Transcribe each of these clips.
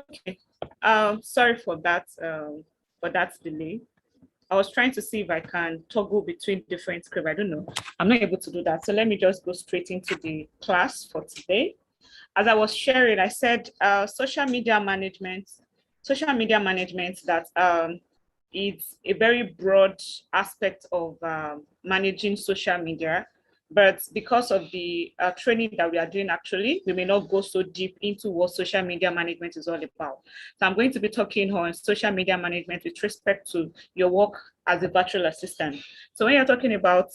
Okay. Sorry for that delay. I was trying to see if I can toggle between different scripts. I don't know. I'm not able to do that. So let me just go straight into the class for today. As I was sharing, I said social media management that it's a very broad aspect of managing social media. But because of the training that we are doing, actually, we may not go so deep into what social media management is all about. So I'm going to be talking on social media management with respect to your work as a virtual assistant. So when you're talking about,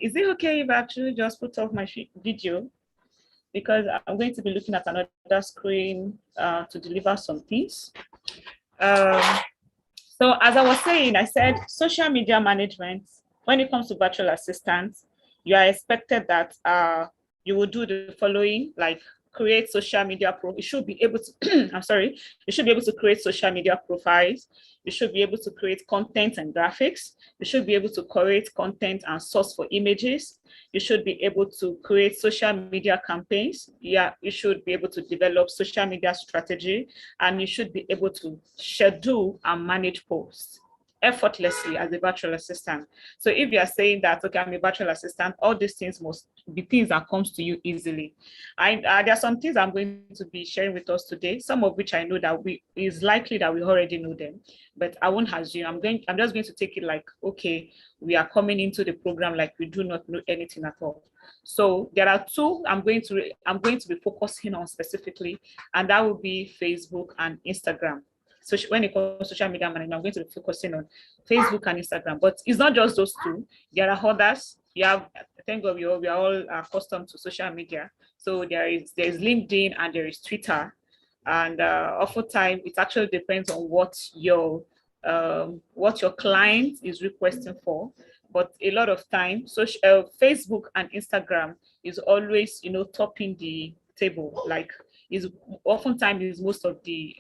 is it okay if I actually just put off my video? Because I'm going to be looking at another screen to deliver some things. So as I was saying, I said social media management, when it comes to virtual assistants, you are expected that you will do the following, like create social media you should be able to I'm sorry, you should be able to create social media profiles. You should be able to create content and graphics. You should be able to create content and source for images. You should be able to create social media campaigns. Yeah, you should be able to develop social media strategy, and you should be able to schedule and manage posts effortlessly as a virtual assistant. So if you are saying that, okay, I'm a virtual assistant, all these things must be things that comes to you easily. There are some things I'm going to be sharing with us today, some of which I know that is likely that we already know them, but I won't assume. I'm just going to take it like, okay, we are coming into the program like we do not know anything at all. So there are two I'm going to be focusing on specifically, and that will be Facebook and Instagram. So when it comes to social media management, I'm going to be focusing on Facebook and Instagram. But it's not just those two. There are others. You have, thank God, we are all accustomed to social media. So there's LinkedIn and there is Twitter. And oftentimes it actually depends on what your client is requesting for. But a lot of time, Facebook and Instagram is always, topping the table. Like, is oftentimes is most of the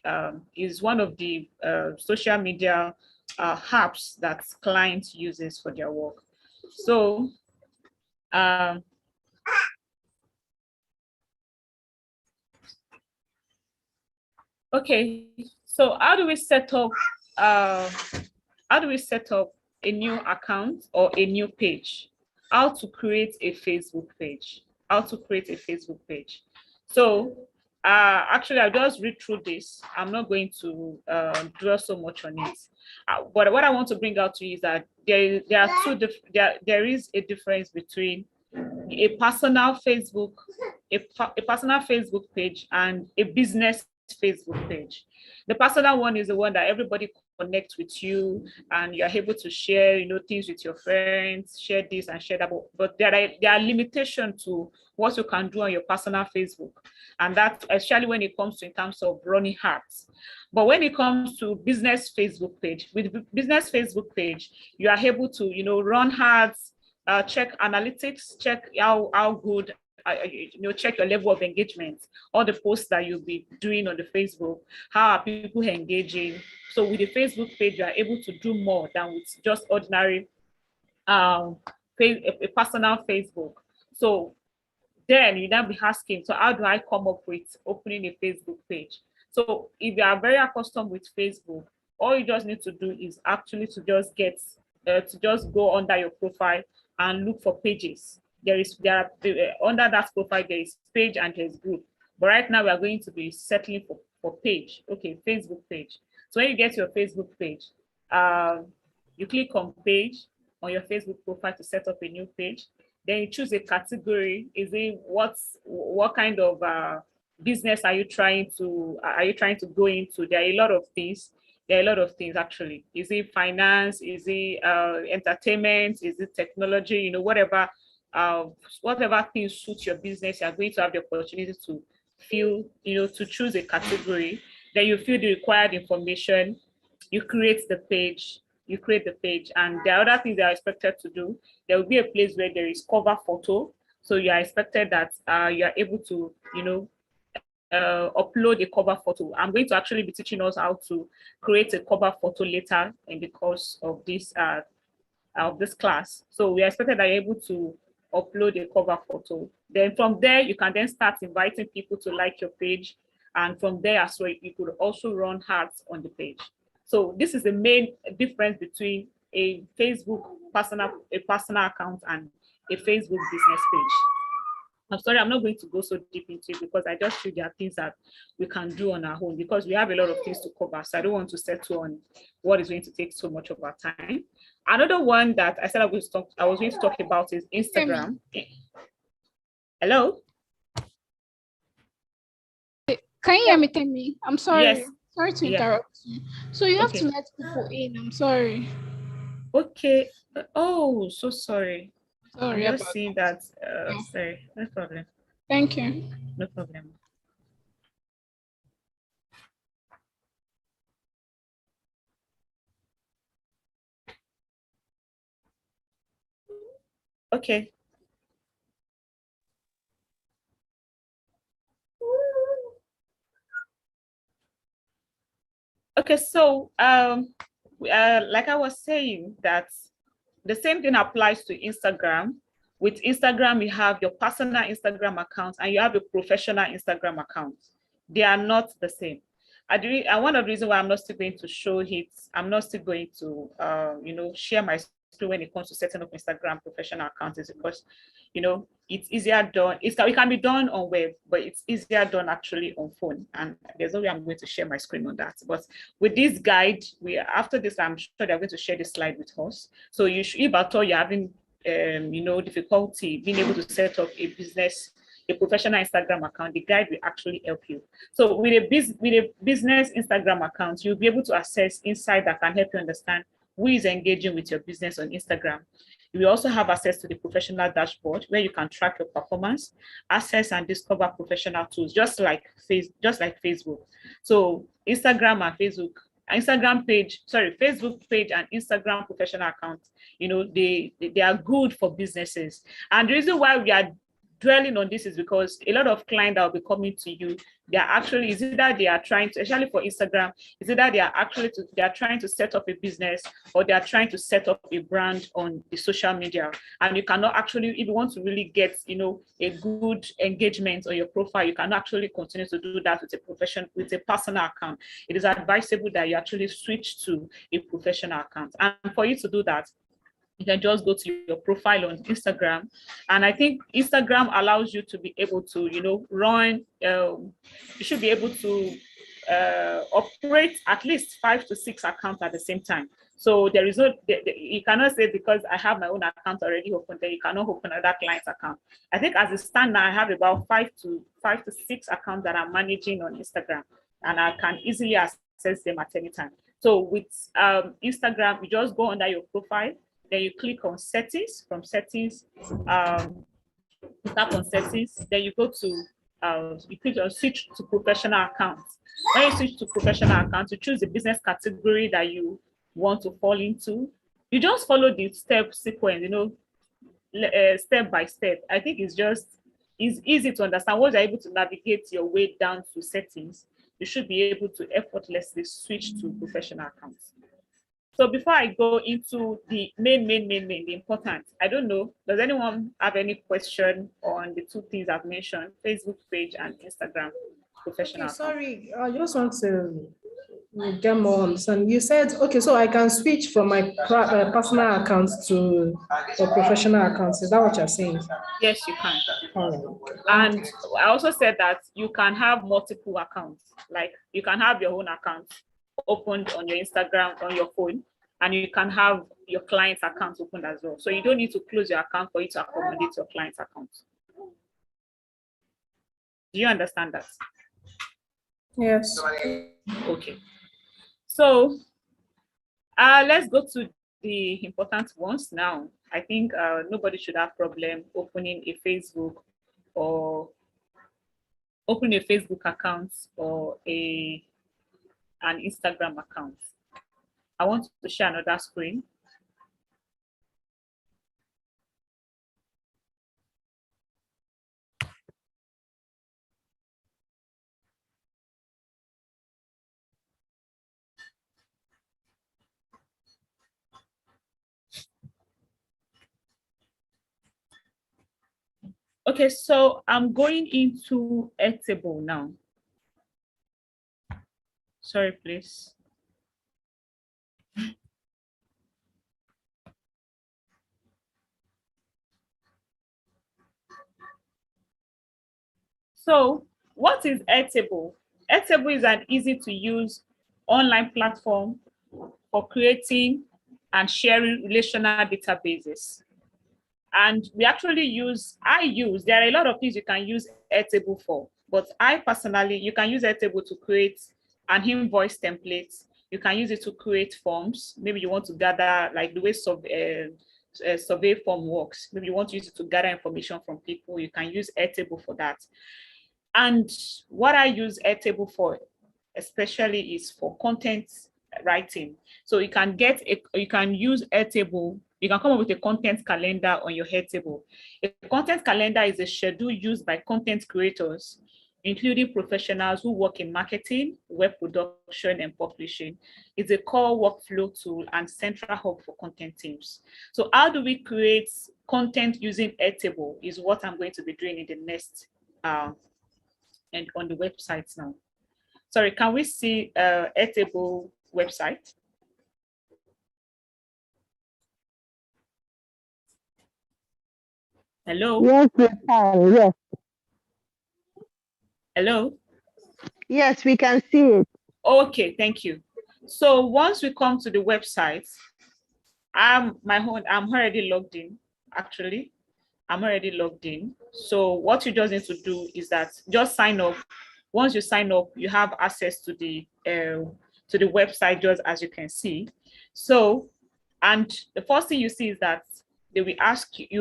is one of the social media apps that clients uses for their work. So okay, so how do we set up a new account or a new page? How to create a Facebook page? So actually, I'll just read through this. I'm not going to dwell so much on it. But what I want to bring out to you is that there is a difference between a personal Facebook, a personal Facebook page and a business Facebook page. The personal one is the one that everybody connects with you, and you're able to share, things with your friends, share this and share that. But there are limitations to what you can do on your personal Facebook, and that especially when it comes to in terms of running ads. But when it comes to business Facebook page, with business Facebook page, you are able to run ads, check analytics, check how good, check your level of engagement, all the posts that you'll be doing on the Facebook, how are people engaging. So with the Facebook page, you are able to do more than with just ordinary a personal Facebook. So then you now be asking, so how do I come up with opening a Facebook page? So if you are very accustomed with Facebook, all you just need to do is actually to just go under your profile and look for pages. Under that profile, there is page and there's group. But right now we are going to be settling for page. Okay, Facebook page. So when you get your Facebook page, you click on page on your Facebook profile to set up a new page. Then you choose a category. Is it what kind of business are you trying to go into? There are a lot of things. Actually. Is it finance? Is it entertainment? Is it technology? Whatever things suit your business, you are going to have the opportunity to to choose a category. Then you fill the required information. You create the page. And there are other things that are expected to do. There will be a place where there is cover photo. So you are expected that you are able to, upload a cover photo. I'm going to actually be teaching us how to create a cover photo later in the course of this class. So we are expected that you're able to upload a cover photo. Then from there, you can then start inviting people to like your page And from there as well, you could also run ads on the page. So this is the main difference between a Facebook personal account and a Facebook business page. I'm sorry, I'm not going to go so deep into it because I just feel there are things that we can do on our own because we have a lot of things to cover. So I don't want to settle on what is going to take so much of our time. Another one that I said I was going to talk about is Instagram. Hello? Can you hear me, Temi? I'm sorry. Yes. Sorry to interrupt you. So you have to let people in. I'm sorry. Okay. Oh, so sorry. Sorry I'm about just seeing that. Sorry, no problem. Thank you. No problem. Okay. Okay, so like I was saying, that the same thing applies to Instagram. With Instagram, you have your personal Instagram account and you have a professional Instagram account. They are not the same. And one of the reasons why I'm not still going to show it, I'm not still going to, share my screen when it comes to setting up Instagram professional accounts is because, it's easier done. It can be done on web, but it's easier done actually on phone. And there's no way I'm going to share my screen on that. But with this guide, after this, I'm sure they're going to share the slide with us. So if at all you're having, difficulty being able to set up a professional Instagram account, the guide will actually help you. So with a business Instagram account, you'll be able to access insight that can help you understand who is engaging with your business on Instagram. You will also have access to the professional dashboard where you can track your performance, access and discover professional tools, just like Facebook. So Facebook page and Instagram professional accounts, they are good for businesses. And the reason why we are dwelling on this is because a lot of clients that will be coming to you, they are actually, is either they are trying to, especially for Instagram, is either they are trying to set up a business or they are trying to set up a brand on the social media. And you cannot actually, if you want to really get, a good engagement on your profile, you cannot actually continue to do that with a personal account. It is advisable that you actually switch to a professional account. And for you to do that, you can just go to your profile on Instagram. And I think Instagram allows you to be able to, you should be able to operate at least 5 to 6 accounts at the same time. So there is no, you cannot say because I have my own account already open, then you cannot open another client's account. I think as a standard, I have about 5 to 6 accounts that I'm managing on Instagram, and I can easily access them at any time. So with Instagram, you just go under your profile, then you click on settings. From settings, tap on settings, then you go to you click on switch to professional accounts. When you switch to professional accounts, you choose the business category that you want to fall into. You just follow the step sequence, step by step. I think it's easy to understand. Once you're able to navigate your way down to settings, you should be able to effortlessly switch to professional accounts. So before I go into the the important, I don't know, does anyone have any question on the two things I've mentioned, Facebook page and Instagram professional account? Sorry, I just want to get more understanding. You said, okay, so I can switch from my personal account to a professional account. Is that what you're saying? Yes, you can. All right. And I also said that you can have multiple accounts. Like you can have your own account opened on your Instagram on your phone, and you can have your client's account opened as well. So you don't need to close your account for you to accommodate your client's account. Do you understand that? Yes. Okay. So let's go to the important ones now. I think nobody should have problem opening a Facebook account or an Instagram account. I want to share another screen. Okay, so I'm going into Airtable now. Sorry, please. So what is Airtable? Airtable is an easy to use online platform for creating and sharing relational databases. And we actually there are a lot of things you can use Airtable for, but I personally, you can use Airtable to create an invoice template. You can use it to create forms. Maybe you want to gather, like the way survey form works. Maybe you want to use it to gather information from people. You can use Airtable for that. And what I use Airtable for especially is for content writing. So you can use Airtable. You can come up with a content calendar on your Airtable. A content calendar is a schedule used by content creators, including professionals who work in marketing, web production, and publishing. It's a core workflow tool and central hub for content teams. So how do we create content using Airtable is what I'm going to be doing in the next and on the website now. Sorry, can we see Airtable website? Hello? Yes, we can. Yes. Hello? Yes, we can see it. Okay, thank you. So once we come to the website, I'm already logged in, actually. I'm already logged in. So what you just need to do is that just sign up. Once you sign up, you have access to the website, just as you can see. So, and the first thing you see is that you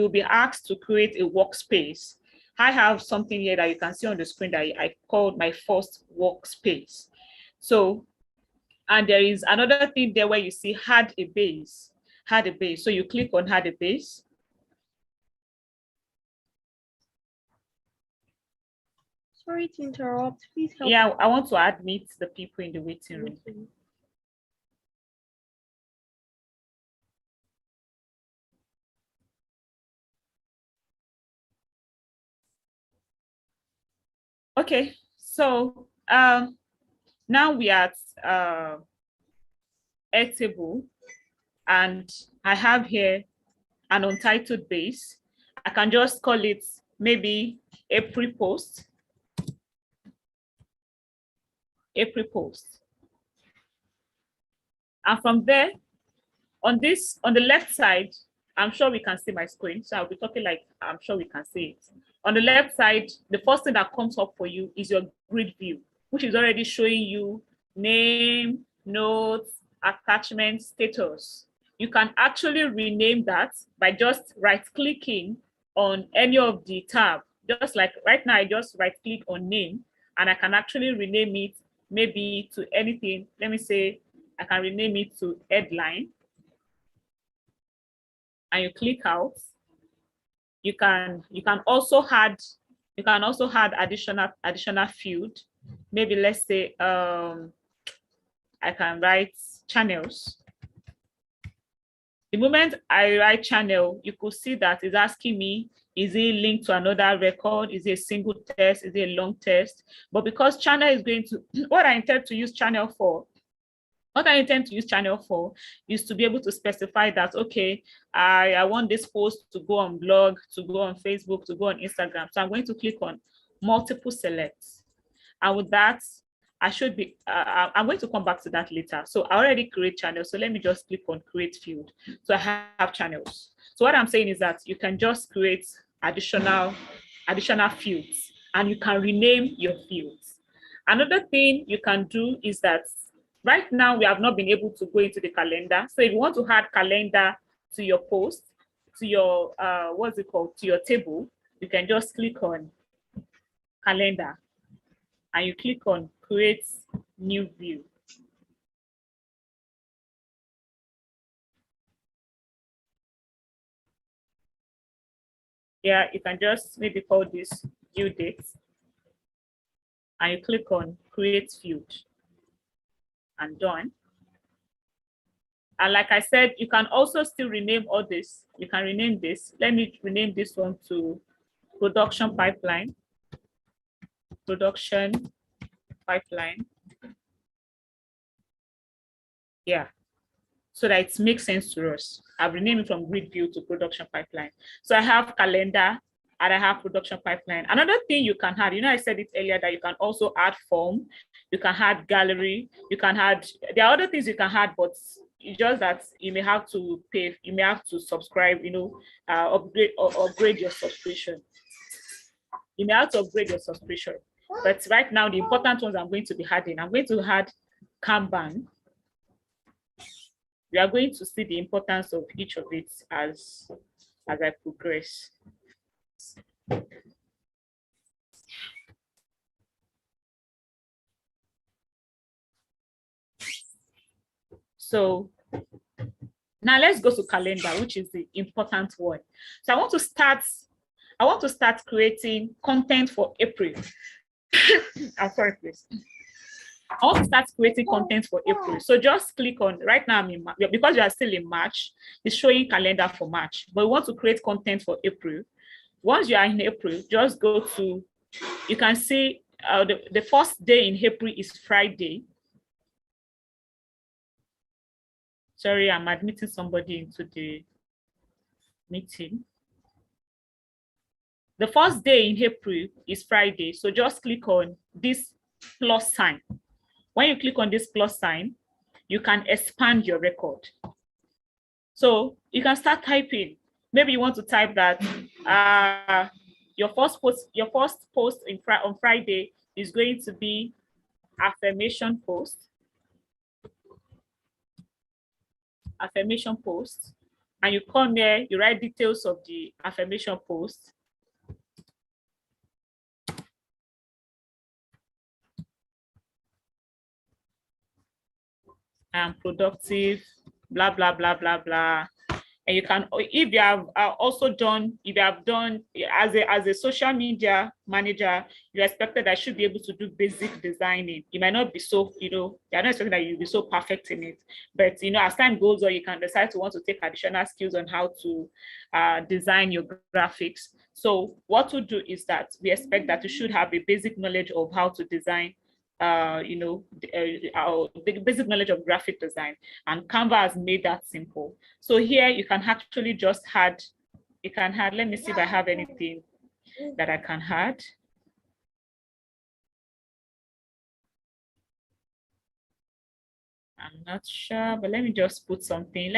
will be asked to create a workspace. I have something here that you can see on the screen that I called my first workspace. So, and there is another thing there where you see add a base. So you click on add a base. Sorry to interrupt. Please help. Yeah, I want to admit the people in the waiting room. Okay, so now we are at Airtable, and I have here an untitled base. I can just call it maybe April post. And from there, on the left side, I'm sure we can see my screen. So I'll be talking like I'm sure we can see it. On the left side, the first thing that comes up for you is your grid view, which is already showing you name, notes, attachment, status. You can actually rename that by just right-clicking on any of the tab. Just like right now, I just right-click on name, and I can actually rename it maybe to anything. Let me say I can rename it to headline. And you click out. You can also add additional field. Maybe let's say I can write channels. The moment I write channel, you could see that it's asking me, is it linked to another record? Is it a single test? Is it a long test? But because channel is going to, what I intend to use channel for is to be able to specify that, okay, I want this post to go on blog, to go on Facebook, to go on Instagram. So I'm going to click on multiple selects. And with that, I'm going to come back to that later. So I already create channels. So let me just click on create field. So I have channels. So what I'm saying is that you can just create additional fields, and you can rename your fields. Another thing you can do is that right now we have not been able to go into the calendar. So if you want to add calendar to your post, to your to your table, you can just click on calendar and you click on create new view. Yeah, you can just maybe call this due date and you click on create field and done. And like I said, you can also still rename all this. You can rename this. Let me rename this one to production pipeline. Yeah, so that it makes sense to us. I've renamed it from grid view to production pipeline. So I have calendar and I have production pipeline. Another thing you can add, I said it earlier that you can also add form, you can add gallery, you can add, there are other things you can add, but it's just that you may have to pay, you may have to subscribe, upgrade your subscription. You may have to upgrade your subscription. But right now, the important ones I'm going to be adding, I'm going to add Kanban. We are going to see the importance of each of it as I progress. So now let's go to calendar, which is the important one. So I want to start creating content for April. I'm sorry, please. I want to start creating content for April. So just click on, right now I'm in, because you are still in March, it's showing calendar for March, but we want to create content for April. Once you are in April, just go to, you can see the first day in April is Friday. Sorry, I'm admitting somebody into the meeting. The first day in April is Friday. So just click on this plus sign. When you click on this plus sign, you can expand your record. So you can start typing. Maybe you want to type that your first post on Friday is going to be affirmation post. Affirmation post. And you come here, you write details of the affirmation post. I'm productive, blah, blah, blah, blah, blah. And you can, if you have also done, if you have done as a social media manager, you're expected that you should be able to do basic designing. You might not be so, you're not expecting that you'll be so perfect in it. But, as time goes on, you can decide to want to take additional skills on how to design your graphics. So what we'll do is that we expect that you should have a basic knowledge of how to design the basic knowledge of graphic design, and Canva has made that simple. So here you can actually just add, let me see if I have anything that I can add. I'm not sure, but let me just put something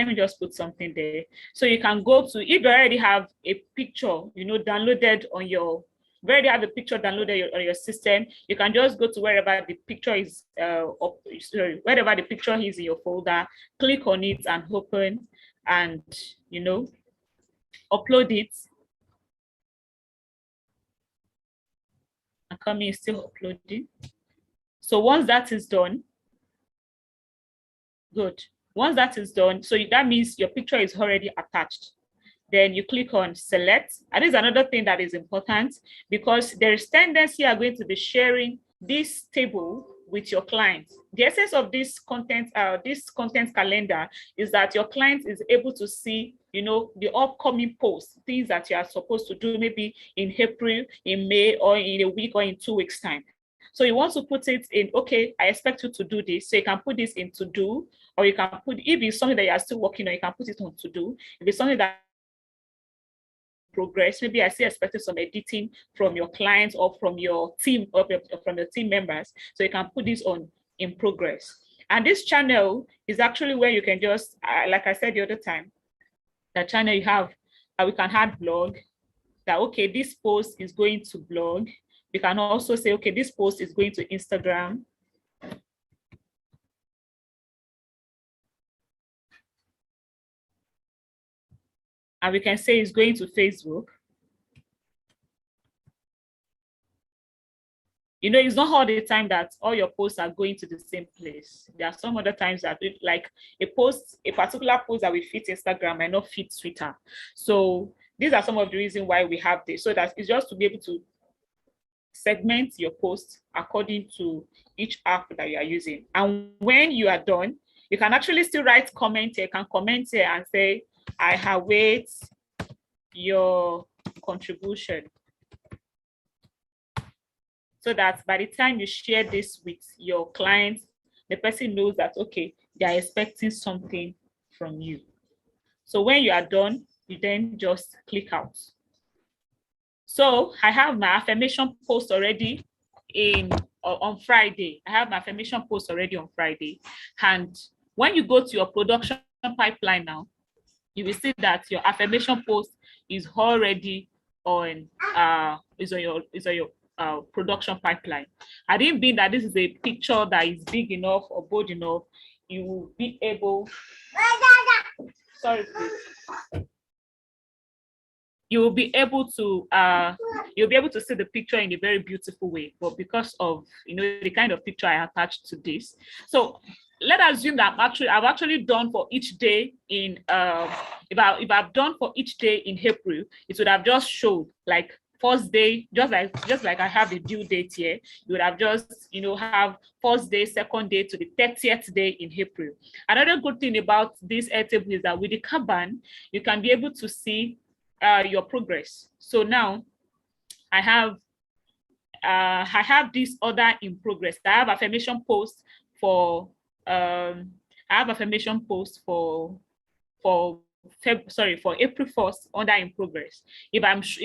there. So you can go to, if you already have a picture, downloaded on your, if you already have a picture downloaded on your system, you can just go to wherever the picture is, wherever the picture is in your folder, click on it and open, and upload it. And come in, still uploading. So once that is done, good. Once that is done, so that means your picture is already attached. Then you click on select. And this is another thing that is important, because there is tendency you are going to be sharing this table with your client. The essence of this content calendar is that your client is able to see, the upcoming posts, things that you are supposed to do maybe in April, in May, or in a week, or in 2 weeks' time. So you want to put it in, okay, I expect you to do this. So you can put this in to do, or you can put, if it's something that you are still working on, you can put it on to do. If it's something that progress, maybe I still expected some editing from your clients or from your team, or from your team members. So you can put this on in progress. And this channel is actually where you can just, like I said the other time, that channel you have, we can add blog, that, okay, this post is going to blog. You can also say, okay, this post is going to Instagram. And we can say it's going to Facebook. It's not all the time that all your posts are going to the same place. There are some other times that, like a particular post that will fit Instagram might not fit Twitter. So these are some of the reasons why we have this. So that it's just to be able to segment your posts according to each app that you are using. And when you are done, you can actually still write comment here. You can comment here and say, I await your contribution. So that by the time you share this with your clients, the person knows that, okay, they are expecting something from you. So when you are done, you then just click out. So I have my affirmation post already on Friday. I have my affirmation post already on Friday. And when you go to your production pipeline now, you will see that your affirmation post is already on your production pipeline. I didn't mean that this is a picture that is big enough or bold enough. You will be able, sorry please. You'll be able to see the picture in a very beautiful way, but because of the kind of picture I attached to this, so let's assume that I've actually done for each day in if I've done for each day in April, it would have just showed like first day, just like I have the due date here. You would have just have first day, second day to the 30th day in April. Another good thing about this table is that with the Kanban, you can be able to see your progress. So now I have this order in progress. I have affirmation post for for April 1st under in progress. If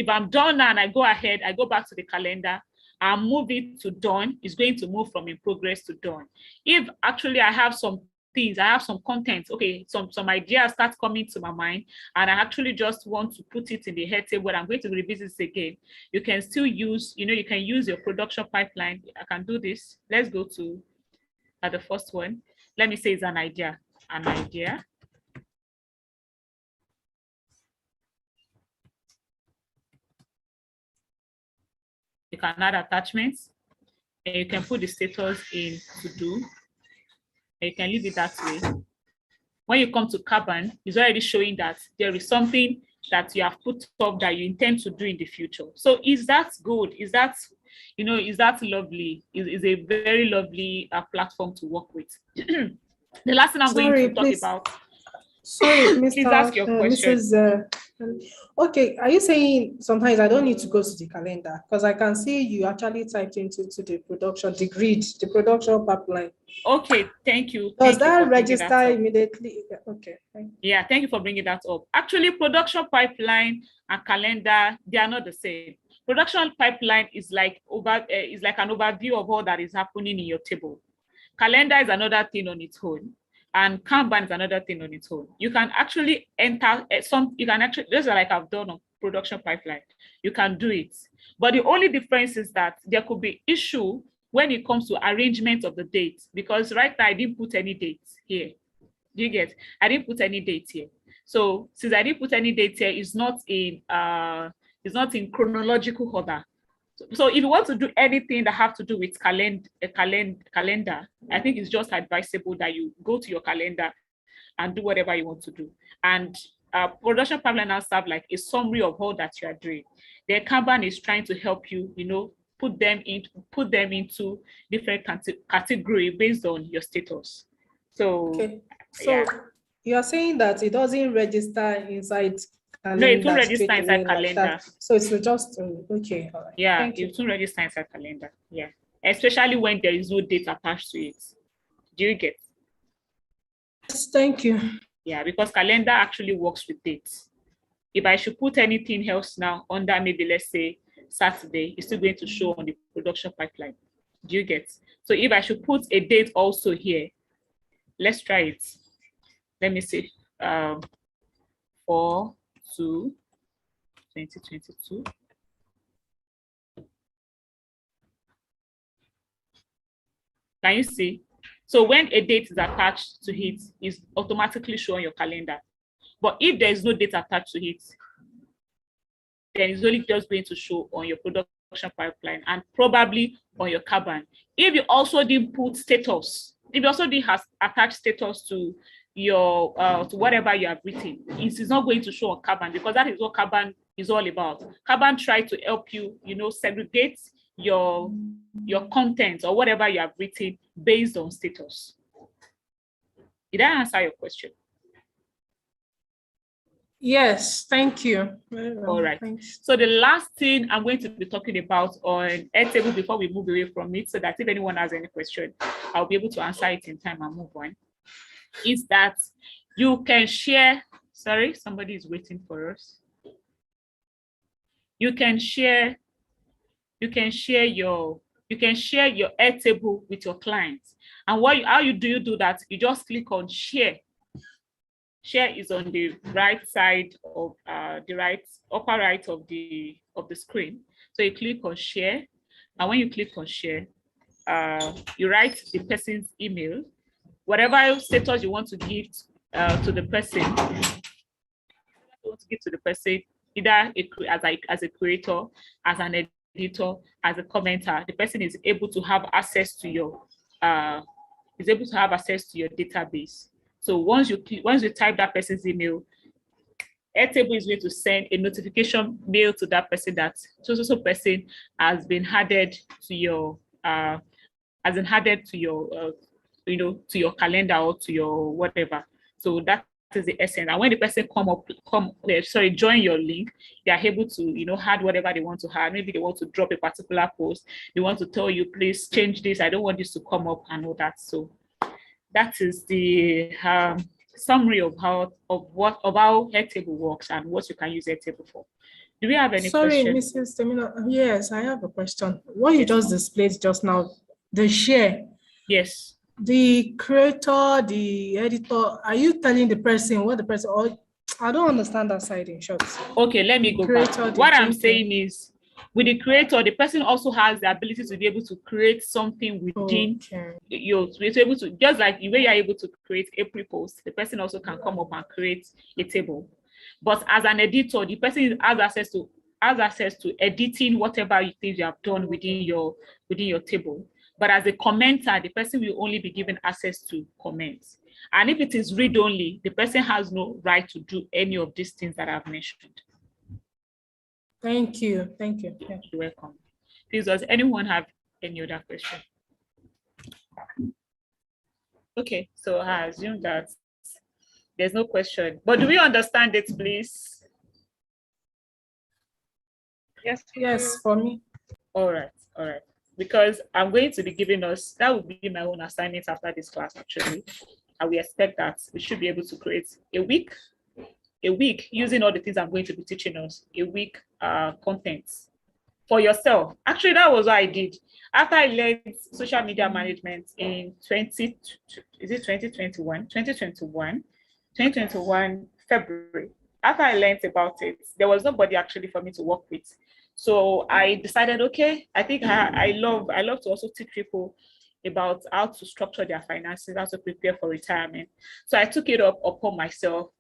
I'm done now and I go ahead, I go back to the calendar, I'll move it to done. It's going to move from in progress to done. If actually I have some things, I have some content, okay, some ideas start coming to my mind, and I actually just want to put it in the head table, I'm going to revisit this again. You can still use, you can use your production pipeline. I can do this. Let's go to the first one. Let me say it's an idea. You can add attachments, and you can put the status in to do, and you can leave it that way. When you come to Kanban, it's already showing that there is something that you have put up that you intend to do in the future. So is that good? Is that, is that lovely? Is a very lovely platform to work with. The last thing I'm going to talk about. Sorry, Mr. Please ask your question. Mrs. Okay, are you saying sometimes I don't need to go to the calendar because I can see you actually typed into the production, the grid, the production pipeline. Okay, thank you. Does that register immediately? Okay. Yeah, thank you for bringing that up. Actually, production pipeline and calendar, they are not the same. Production pipeline is like an overview of all that is happening in your table. Calendar is another thing on its own, and Kanban is another thing on its own. You can actually enter just like I've done on production pipeline, you can do it. But the only difference is that there could be issue when it comes to arrangement of the dates, because right now I didn't put any dates here. Do you get? I didn't put any dates here. So since I didn't put any dates here, it's not in chronological order. So if you want to do anything that have to do with calendar, I think it's just advisable that you go to your calendar and do whatever you want to do. And production pipeline now serve like a summary of all that you are doing. The Kanban is trying to help you, put them into different category based on your status. So, okay. So you are saying that it doesn't register inside calendar? No, it won't register inside calendar. Like so it's just okay. All right. Yeah, it won't register inside calendar. Yeah, especially when there is no date attached to it. Do you get? Yes, thank you. Yeah, because calendar actually works with dates. If I should put anything else now under maybe let's say Saturday, it's still going to show on the production pipeline. Do you get? So if I should put a date also here, let's try it. Let me see. 4/2/2022. Can you see? So when a date is attached to it, it's automatically showing your calendar. But if there is no date attached to it, then it's only just going to show on your production pipeline and probably on your Kanban. If you also didn't put status, if you also didn't have attached status to your to whatever you have written, it is not going to show on Kanban, because that is what Kanban is all about. Kanban tries to help you, segregate your content or whatever you have written based on status. Did I answer your question? Yes, thank you. All right. Thanks. So the last thing I'm going to be talking about on Airtable before we move away from it, so that if anyone has any question, I'll be able to answer it in time and move on. is that you can share, sorry, somebody is waiting for us. You can share your Airtable with your clients. And how you do that? You just click on share. Share is on the right side of the upper right of the screen. So you click on share, and when you click on share, you write the person's email, whatever status you want to give to the person. You want to give to the person, either as a creator, as an editor, as a commenter. The person is able to have access to your database. So once you type that person's email, Airtable is going to send a notification mail to that person that so person has been added to your to your calendar or to your whatever. So that is the essence. And when the person join your link, they are able to add whatever they want to add. Maybe they want to drop a particular post. They want to tell you, please change this. I don't want this to come up and all that. So that is the summary of how Airtable works and what you can use Airtable for. Do we have any questions? Mrs. Temina. Yes, I have a question. What you just displayed just now, the share. Yes. The creator, the editor, are you telling the person what the person, or I don't understand that side in short. Okay, let me go back. What I'm saying is, with the creator, the person also has the ability to be able to create something within able to, just like the way you're able to create a pre-post, the person also can come up and create a table. But as an editor, the person has access to editing whatever things you have done within your table. But as a commenter, the person will only be given access to comments. And if it is read-only, the person has no right to do any of these things that I've mentioned. Thank you. You're welcome. Please, does anyone have any other question? Okay, so I assume that there's no question. But do we understand it, please? Yes, for me. All right. Because I'm going to be giving us, that will be my own assignment after this class, actually. And we expect that we should be able to create a week using all the things I'm going to be teaching us, a week content for yourself. Actually, that was what I did. After I learned social media management in 2021 February. After I learned about it, there was nobody actually for me to work with. So I decided, okay, I think I love to also teach people about how to structure their finances, how to prepare for retirement. So I took it upon myself.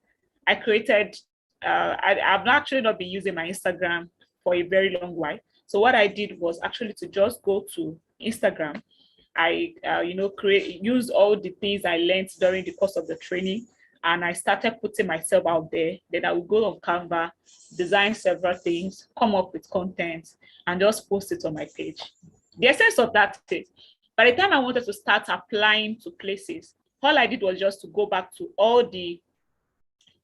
I created, I've actually not been using my Instagram for a very long while. So what I did was actually to just go to Instagram. I, use all the things I learned during the course of the training, and I started putting myself out there. Then I would go on Canva, design several things, come up with content, and just post it on my page. The essence of that is, by the time I wanted to start applying to places, all I did was just to go back to all the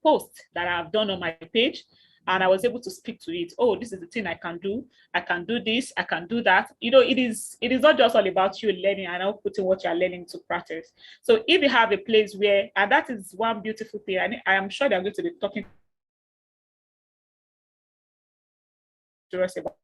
posts that I've done on my page, and I was able to speak to it. Oh, this is the thing I can do. I can do this. I can do that. It is not just all about you learning and now putting what you're learning to practice. So if you have a place where, and that is one beautiful thing, and I am sure they're going to be talking to us about.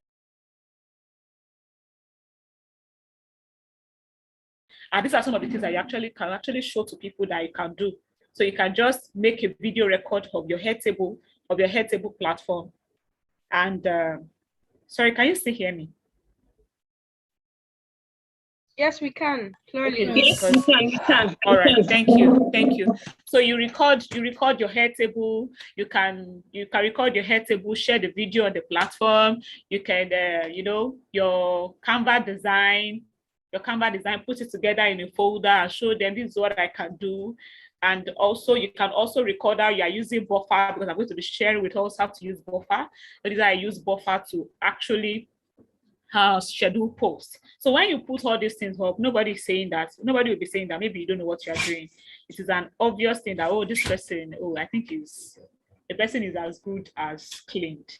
And these are some of the things that you can actually show to people that you can do. So you can just make a video record of your Airtable platform. And sorry, can you still hear me? Yes, we can. Clearly. Yes, we can. All right, thank you. So you record your Airtable. You can record your Airtable, share the video on the platform. You can, your Canva design, put it together in a folder and show them this is what I can do. And also, you can also record how you are using Buffer, because I'm going to be sharing with us how to use Buffer. That is how I use Buffer to actually schedule posts. So when you put all these things up, nobody will be saying that maybe you don't know what you're doing. It is an obvious thing that, oh, this person, I think the person is as good as cleaned.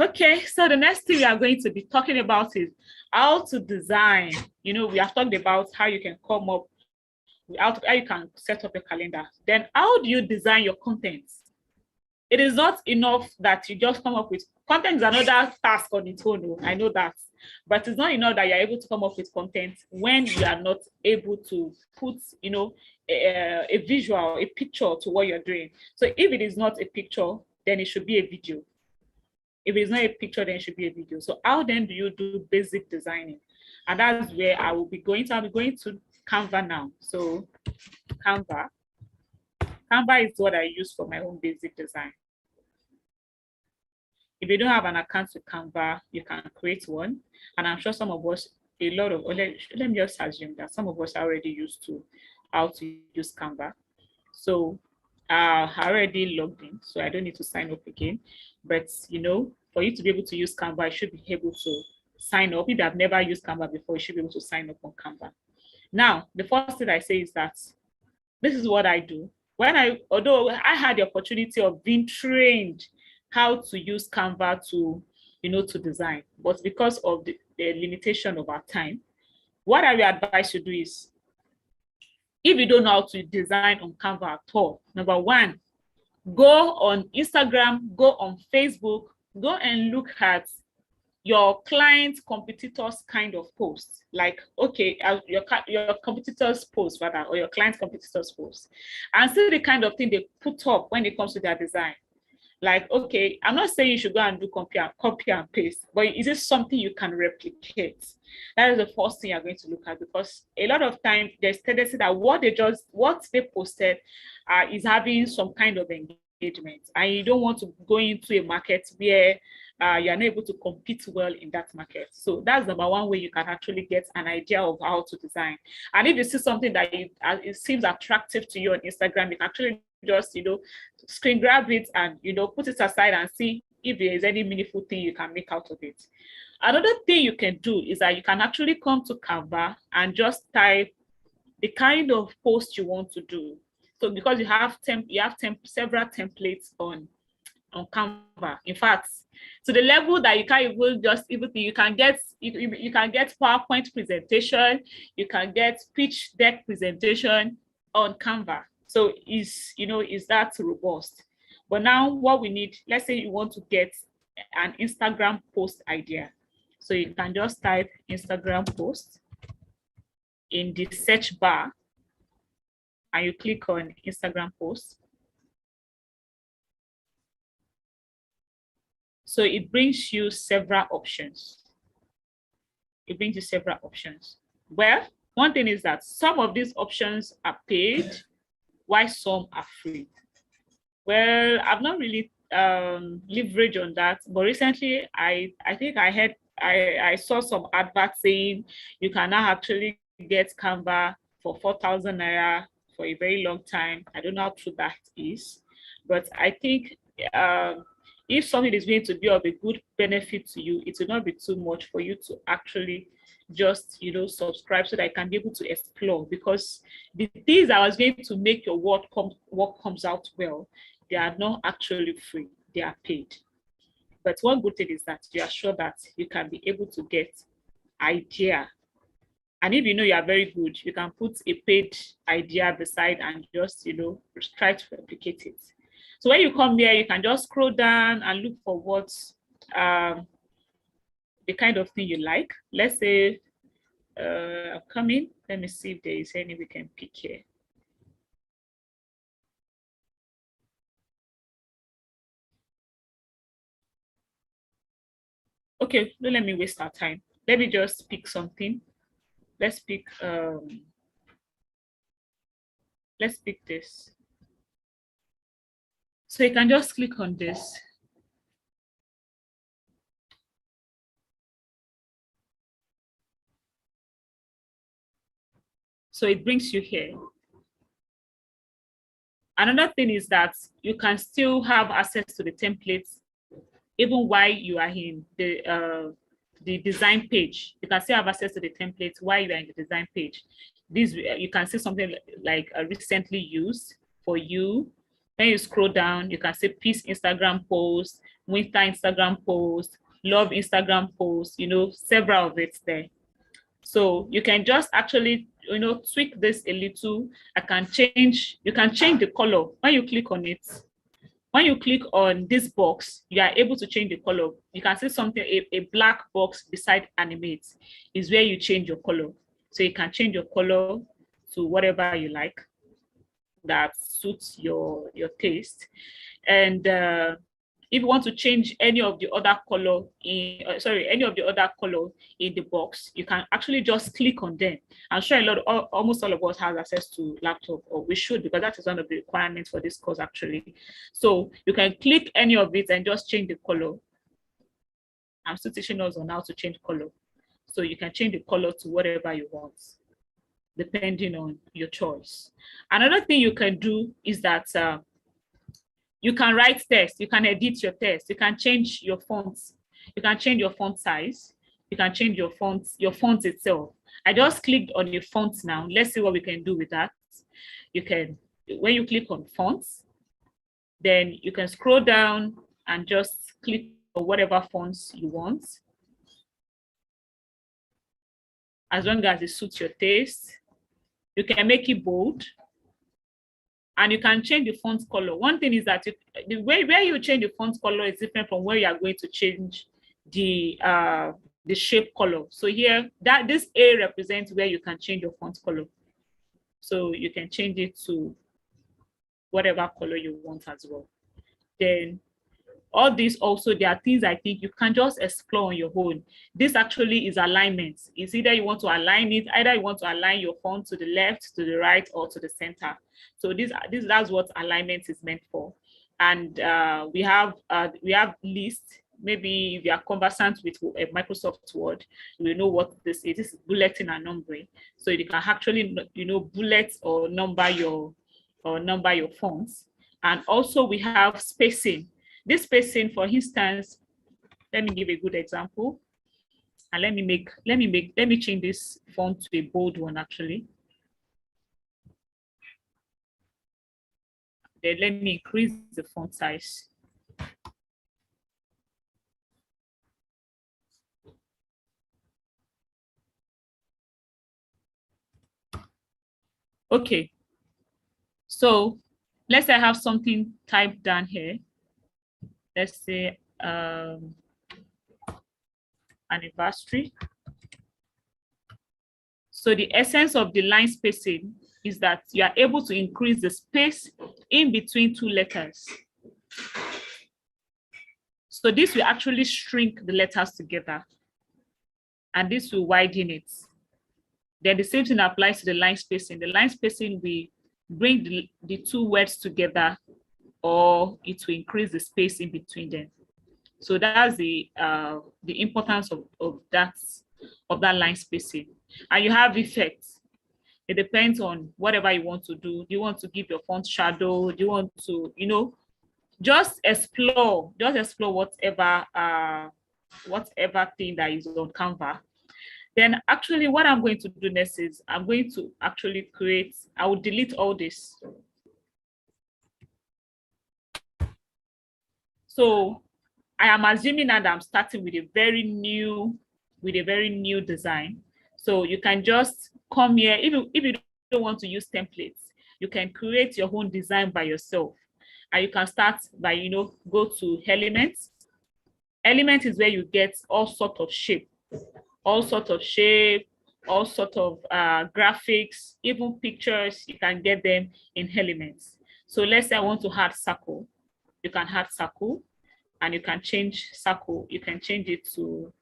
Okay, so the next thing we are going to be talking about is how to design. We have talked about how you can come up how you can set up a calendar. Then how do you design your content? It is not enough that you just come up with content is another task on its own. Oh, I know that, but it's not enough that you're able to come up with content when you are not able to put, a visual, a picture to what you're doing. So if it is not a picture, then it should be a video. If it's not a picture, then it should be a video. So how then do you do basic designing? And that's where I'll be going to Canva now. So Canva is what I use for my own basic design. If you don't have an account with Canva, you can create one. And I'm sure some of us, let me just assume that some of us are already used to how to use Canva. So I already logged in, so I don't need to sign up again. But, for you to be able to use Canva, you should be able to sign up. If you have never used Canva before, you should be able to sign up on Canva. Now, the first thing I say is that this is what I do. Although I had the opportunity of being trained how to use Canva to design, but because of the limitation of our time, what I will advise you do is, if you don't know how to design on Canva at all, number one, go on Instagram, go on Facebook, go and look at your client competitors kind of posts. Like, okay, your competitors post rather, or your client competitors post, and see the kind of thing they put up when it comes to their design. Like, okay, I'm not saying you should go and do copy and paste, but is it something you can replicate? That is the first thing you're going to look at, because a lot of time there's tendency that what they posted is having some kind of engagement, and you don't want to go into a market where you are not able to compete well in that market. So that's number one way you can actually get an idea of how to design. And if you see something that it seems attractive to you on Instagram, you can actually just screen grab it and put it aside and see if there is any meaningful thing you can make out of it. Another thing you can do is that you can actually come to Canva and just type the kind of post you want to do. So because you have several templates on Canva. In fact, to the level that you can't even you can get PowerPoint presentation, you can get pitch deck presentation on Canva. So is that robust? But now what we need, let's say you want to get an Instagram post idea. So you can just type Instagram post in the search bar and you click on Instagram post. So it brings you several options. Well, one thing is that some of these options are paid, while some are free. Well, I've not really leveraged on that, but recently I think I saw some adverts saying you can now actually get Canva for 4,000 naira for a very long time. I don't know how true that is, but I think if something is going to be of a good benefit to you, it will not be too much for you to actually just subscribe, so that I can be able to explore, because the things that was going to make your work comes out well, they are not actually free, they are paid. But one good thing is that you are sure that you can be able to get idea. And if you are very good, you can put a paid idea beside and just try to replicate it. So when you come here, you can just scroll down and look for what the kind of thing you like. Let's say come in. Let me see if there is any we can pick here. Okay, don't let me waste our time. Let me just pick something. Let's pick this. So you can just click on this. So it brings you here. Another thing is that you can still have access to the templates even while you are in the design page. You can still have access to the templates while you are in the design page. This you can see something like recently used for you. When you scroll down, you can see peace Instagram post, winter Instagram post, love Instagram post, several of it there. So you can just actually tweak this a little. You can change the color when you click on it. When you click on this box, you are able to change the color. You can see something, a black box beside animate is where you change your color. So you can change your color to whatever you like that suits your taste. And if you want to change any of the other color in the box, you can actually just click on them. I'm sure almost all of us have access to laptop, or we should, because that is one of the requirements for this course actually. So you can click any of it and just change the color. I'm still teaching us on how to change color. So you can change the color to whatever you want, depending on your choice. Another thing you can do is that you can write text, you can edit your text, you can change your fonts, you can change your font size, you can change your font itself. I just clicked on the font now. Let's see what we can do with that. You can, when you click on fonts, then you can scroll down and just click on whatever fonts you want, as long as it suits your taste. You can make it bold, and you can change the font color. One thing is that the way where you change the font color is different from where you are going to change the shape color. So here, this A represents where you can change your font color. So you can change it to whatever color you want as well. Then all these also, there are things I think you can just explore on your own. This actually is alignment. It's either you want to align it, either you want to align your font to the left, to the right, or to the center. So that's what alignment is meant for. And we have lists. Maybe if you are conversant with Microsoft Word, you will know what this is. This is bulleting and numbering. So you can actually, bullet or number your fonts. And also we have spacing. This spacing, for instance, let me give a good example. And let me change this font to a bold one actually. Then let me increase the font size. Okay. So let's say I have something typed down here. Let's say anniversary. So the essence of the line spacing is that you are able to increase the space in between two letters. So this will actually shrink the letters together, and this will widen it. Then the same thing applies to the line spacing. The line spacing will bring the two words together, or it will increase the space in between them. So that's the importance of that line spacing. And you have effects. It depends on whatever you want to do. Do you want to give your font shadow? Do you want to, just explore whatever thing that is on Canva. Then actually what I'm going to do next is I'm going to actually I will delete all this. So I am assuming that I'm starting with a very new design. So you can just come here. If you don't want to use templates, you can create your own design by yourself. And you can start by, go to elements. Element is where you get all sorts of shape, all sorts of graphics, even pictures. You can get them in elements. So let's say I want to add circle. You can add circle, and you can change circle. You can change it to,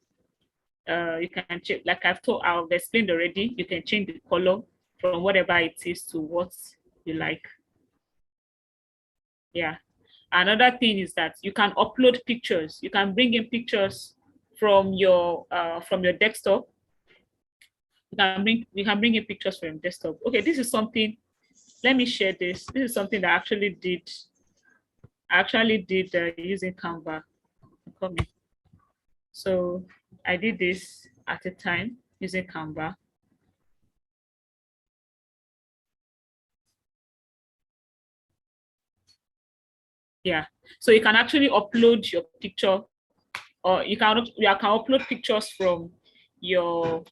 you can change, like I've explained already, you can change the color from whatever it is to what you like. Yeah. Another thing is that you can upload pictures. You can bring in pictures from your desktop. You can bring in pictures from your desktop. Okay, this is something. Let me share this. This is something that I actually did using Canva. So I did this at a time using Canva. Yeah, so you can actually upload your picture, or you can upload pictures from your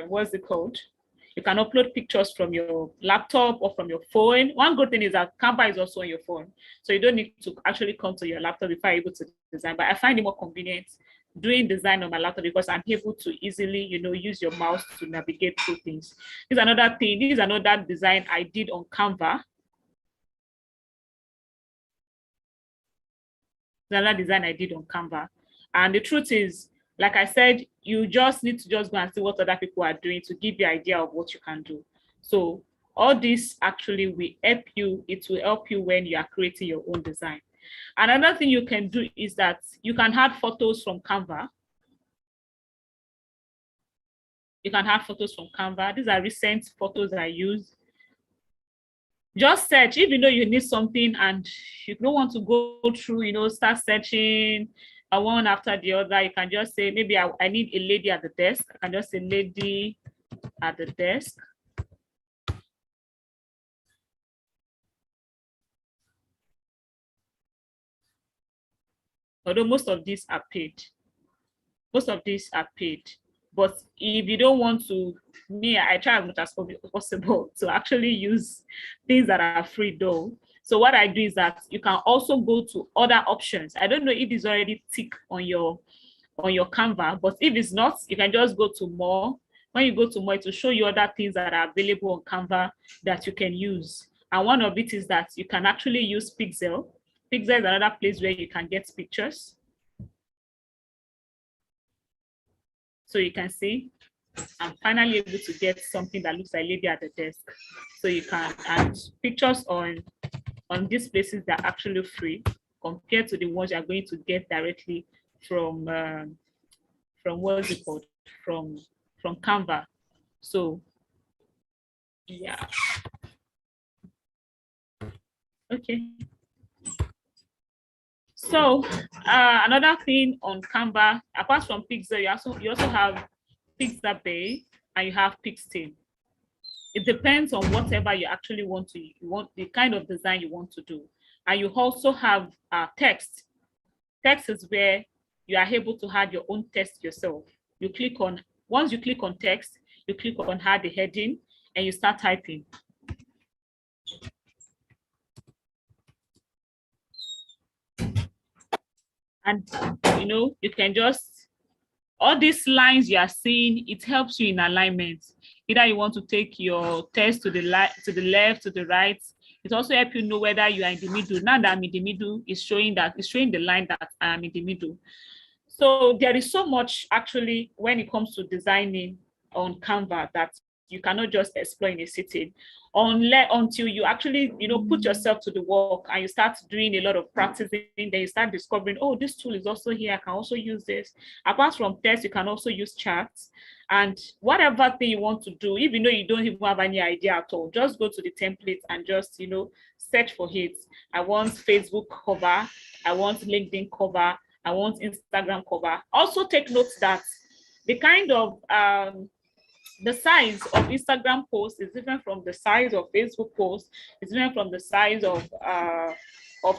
what's it called? You can upload pictures from your laptop or from your phone. One good thing is that Canva is also on your phone. So you don't need to actually come to your laptop before you're able to design. But I find it more convenient doing design on my laptop because I'm able to easily, use your mouse to navigate through things. This is another thing. This is another design I did on Canva. Another design I did on Canva. And the truth is, like I said, you just need to just go and see what other people are doing to give you an idea of what you can do. So all this actually will help you. It will help you when you are creating your own design. Another thing you can do is that you can add photos from Canva. You can add photos from Canva. These are recent photos I use. Just search, if you know you need something and you don't want to go through, start searching one after the other. You can just say, maybe I need a lady at the desk. I can just say lady at the desk. Although most of these are paid. Most of these are paid. But if you don't want to, I try as much as possible to actually use things that are free though. So what I do is that you can also go to other options. I don't know if it's already ticked on your Canva, but if it's not, you can just go to more. When you go to more, it will show you other things that are available on Canva that you can use. And one of it is that you can actually use Pixel. Pixel is another place where you can get pictures. So you can see, I'm finally able to get something that looks like lady at the desk. So you can add pictures on these places that are actually free compared to the ones you're going to get directly from what's it called? From Canva. So yeah. Okay. So another thing on Canva, apart from Pixel, you also have Pixabay and you have Pixteam. It depends on whatever you actually want the kind of design you want to do. And you also have text. Text is where you are able to add your own text yourself. Once you click on text, you click on add the heading and you start typing. And you can just, all these lines you are seeing, it helps you in alignment. Either you want to take your text to the left, to the right. It also helps you know whether you are in the middle. Now that I'm in the middle, it's showing the line that I'm in the middle. So there is so much actually when it comes to designing on Canva that you cannot just explore in a sitting until you actually put yourself to the work and you start doing a lot of practicing. Then you start discovering, oh, this tool is also here, I can also use this. Apart from text, you can also use charts and whatever thing you want to do. If you don't even have any idea at all, just go to the template and just search for it. I want Facebook cover, I want LinkedIn cover, I want Instagram cover. Also take note that the kind of the size of Instagram post is different from the size of Facebook post. It's different from the size of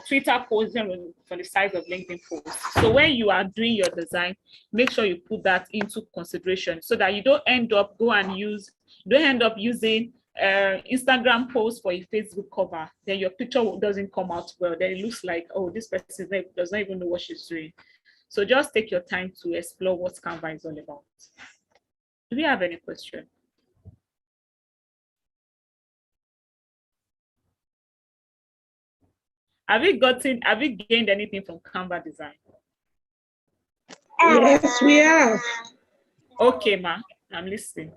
Twitter post, different from the size of LinkedIn post. So when you are doing your design, make sure you put that into consideration so that you don't end up using Instagram post for a Facebook cover. Then your picture doesn't come out well. Then it looks like, oh, this person does not even know what she's doing. So just take your time to explore what Canva is all about. Do we have any question? Have you gained anything from Canva design? Yes, we have. Okay, ma, I'm listening.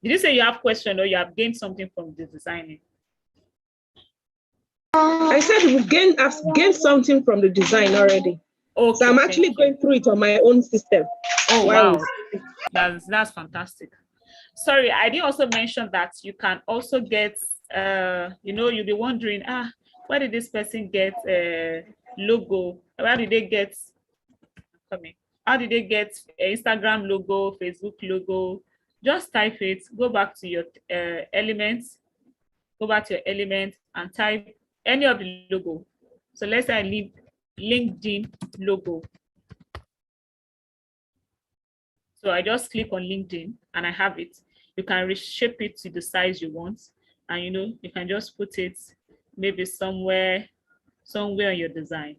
Did you say you have question or you have gained something from the designing? I said I've gained something from the design already. Okay, so I'm actually going through it on my own system. Oh, wow. That's fantastic. Sorry, I did also mention that you can also get, you'll be wondering, where did this person get a logo? How did they get Instagram logo, Facebook logo? Just type it, go back to your elements, and type any of the logo. So let's say I leave LinkedIn logo. So I just click on LinkedIn and I have it. You can reshape it to the size you want, and you can just put it maybe somewhere on your design.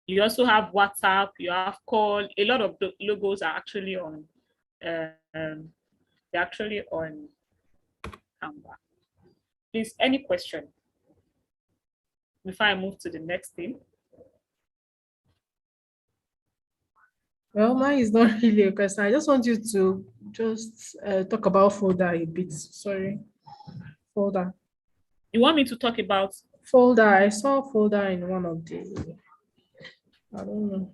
You also have WhatsApp, you have call. A lot of the logos are actually on, they're actually on Canva. Please, any question before I move to the next thing? Well, mine is not really a question. I just want you to just talk about folder a bit. Sorry, folder. You want me to talk about folder? I saw folder in one of the. I don't know.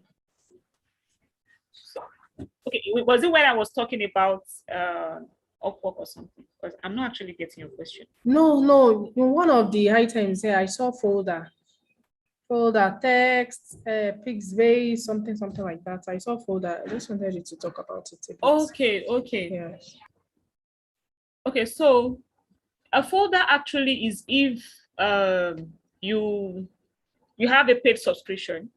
Okay, was it when I was talking about Upwork or something? Because I'm not actually getting your question. No. In one of the items here, I saw folder. Folder, text, Pixbay, something like that. I saw folder. I just wanted you to talk about it a bit. Okay. Yes. Okay, so a folder actually is if you have a paid subscription.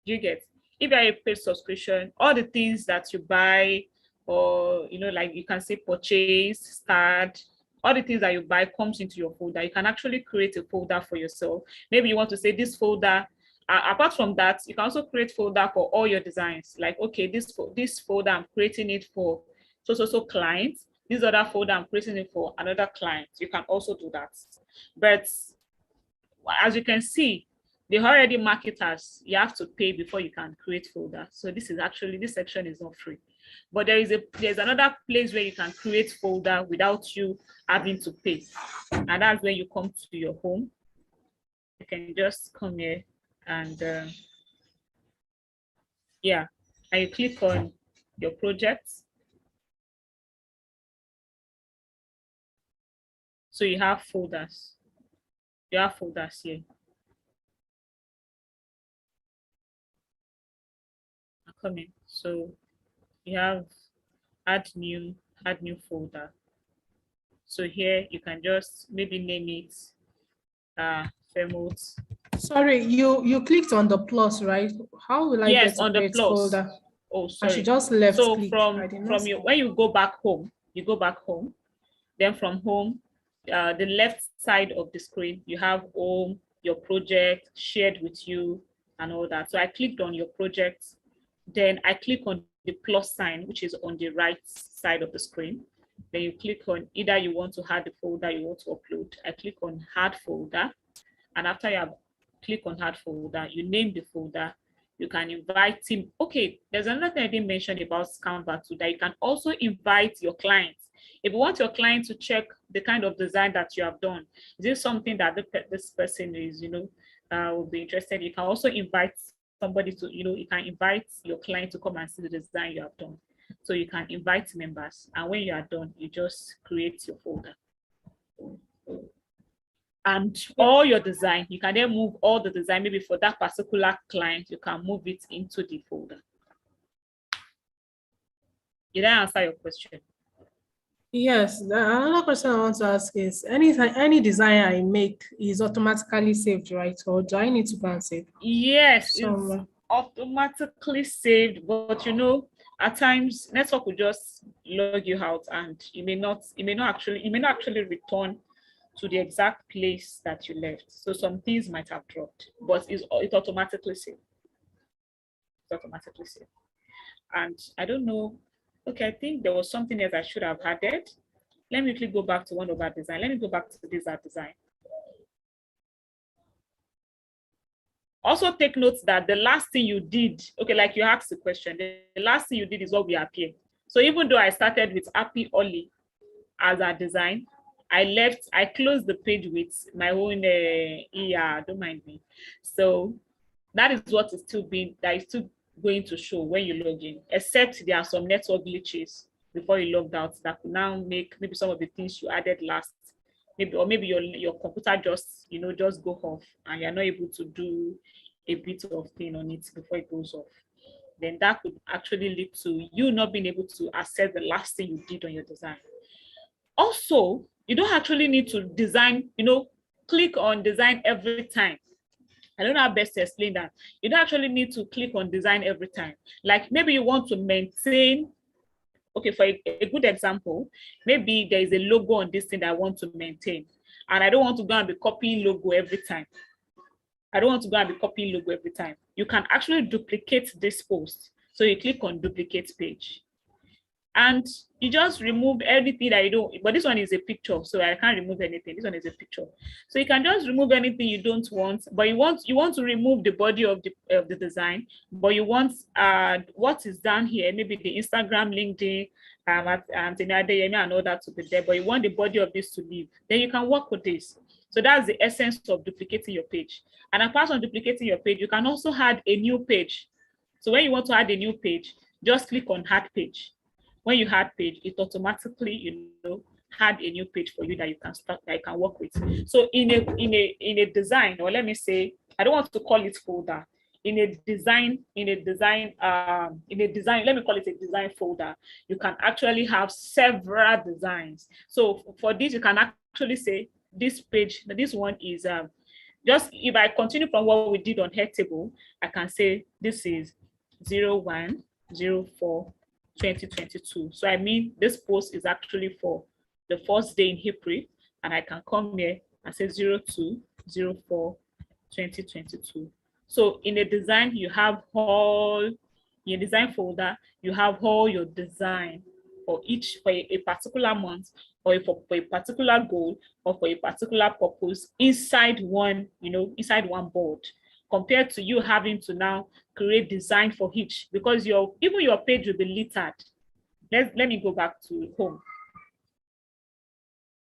You get, if you have a paid subscription, all the things that you buy, or like you can say purchase, start, all the things that you buy comes into your folder. You can actually create a folder for yourself. Maybe you want to say this folder. Apart from that, you can also create folder for all your designs. Like, okay, this folder, I'm creating it for so clients. This other folder, I'm creating it for another client. You can also do that. But as you can see, they already mark it as you have to pay before you can create folder. So this section is not free. But there's another place where you can create folder without you having to pay. And that's when you come to your home. You can just come here and and you click on your projects. So you have folders. You have folders here. Coming. So you have add new folder. So here you can just maybe name it Femote. Sorry, you clicked on the plus, right? How will I get to on the plus folder? Oh, sorry. I should just left so click. From you, when you go back home, then from home, the left side of the screen, you have home, your project, shared with you, and all that. So I clicked on your project, then I click on the plus sign, which is on the right side of the screen. Then you click on either you want to add the folder you want to upload. I click on add folder, and after you have clicked on add folder, you name the folder. You can invite him. Okay, there's another thing I didn't mention about Canva too, that you can also invite your clients. If you want your client to check the kind of design that you have done, is this something that this person is, will be interested? You can also invite somebody to, you can invite your client to come and see the design you have done. So you can invite members, and when you are done, you just create your folder. And all your design, you can then move all the design, maybe for that particular client, you can move it into the folder. Did I answer your question? Yes, another question I want to ask is, any design I make is automatically saved, right? Or do I need to go and save? Yes, it's automatically saved, but at times network will just log you out, and it may not actually return to the exact place that you left. So some things might have dropped, but it's automatically saved. It's automatically saved. And I don't know. Okay, I think there was something else I should have added. Let me quickly go back to one of our design. Let me go back to this art design. Also take note that the last thing you did, okay, like you asked the question, the last thing you did is what will appear. So even though I started with Happy Oli as a design, I closed the page with my own don't mind me. So that is what is still going to show when you log in, except there are some network glitches before you logged out that could now make maybe some of the things you added last, maybe your computer just go off and you're not able to do a bit of thing on it before it goes off. Then that could actually lead to you not being able to access the last thing you did on your design. Also, you don't actually need to design, click on design every time. I don't know how best to explain that. You don't actually need to click on design every time. Like maybe you want to maintain, okay, for a good example, maybe there is a logo on this thing that I want to maintain, and I don't want to go and be copying logo every time. I don't want to go and be copying logo every time. You can actually duplicate this post. So you click on duplicate page. And you just remove everything that you don't, but this one is a picture, so I can't remove anything. This one is a picture. So you can just remove anything you don't want, but you want to remove the body of the design, but you want what is down here, maybe the Instagram, LinkedIn, and all that to be there, but you want the body of this to leave. Then you can work with this. So that's the essence of duplicating your page. And apart from duplicating your page, you can also add a new page. So when you want to add a new page, just click on add page. When you add page, it automatically, add a new page for you that you can start, that you can work with. So in a design, or let me say, I don't want to call it folder. In a design, let me call it a design folder. You can actually have several designs. So for this, you can actually say this page, this one is just, if I continue from what we did on head table, I can say this is 01/04/2022. So I mean, this post is actually for the first day in April, and I can come here and say 02/04/2022. So in the design, you have all your design folder, you have all your design for a particular month, or for a particular goal, or for a particular purpose inside one, inside one board, compared to you having to now create design for each, because even your page will be littered. Let me go back to home.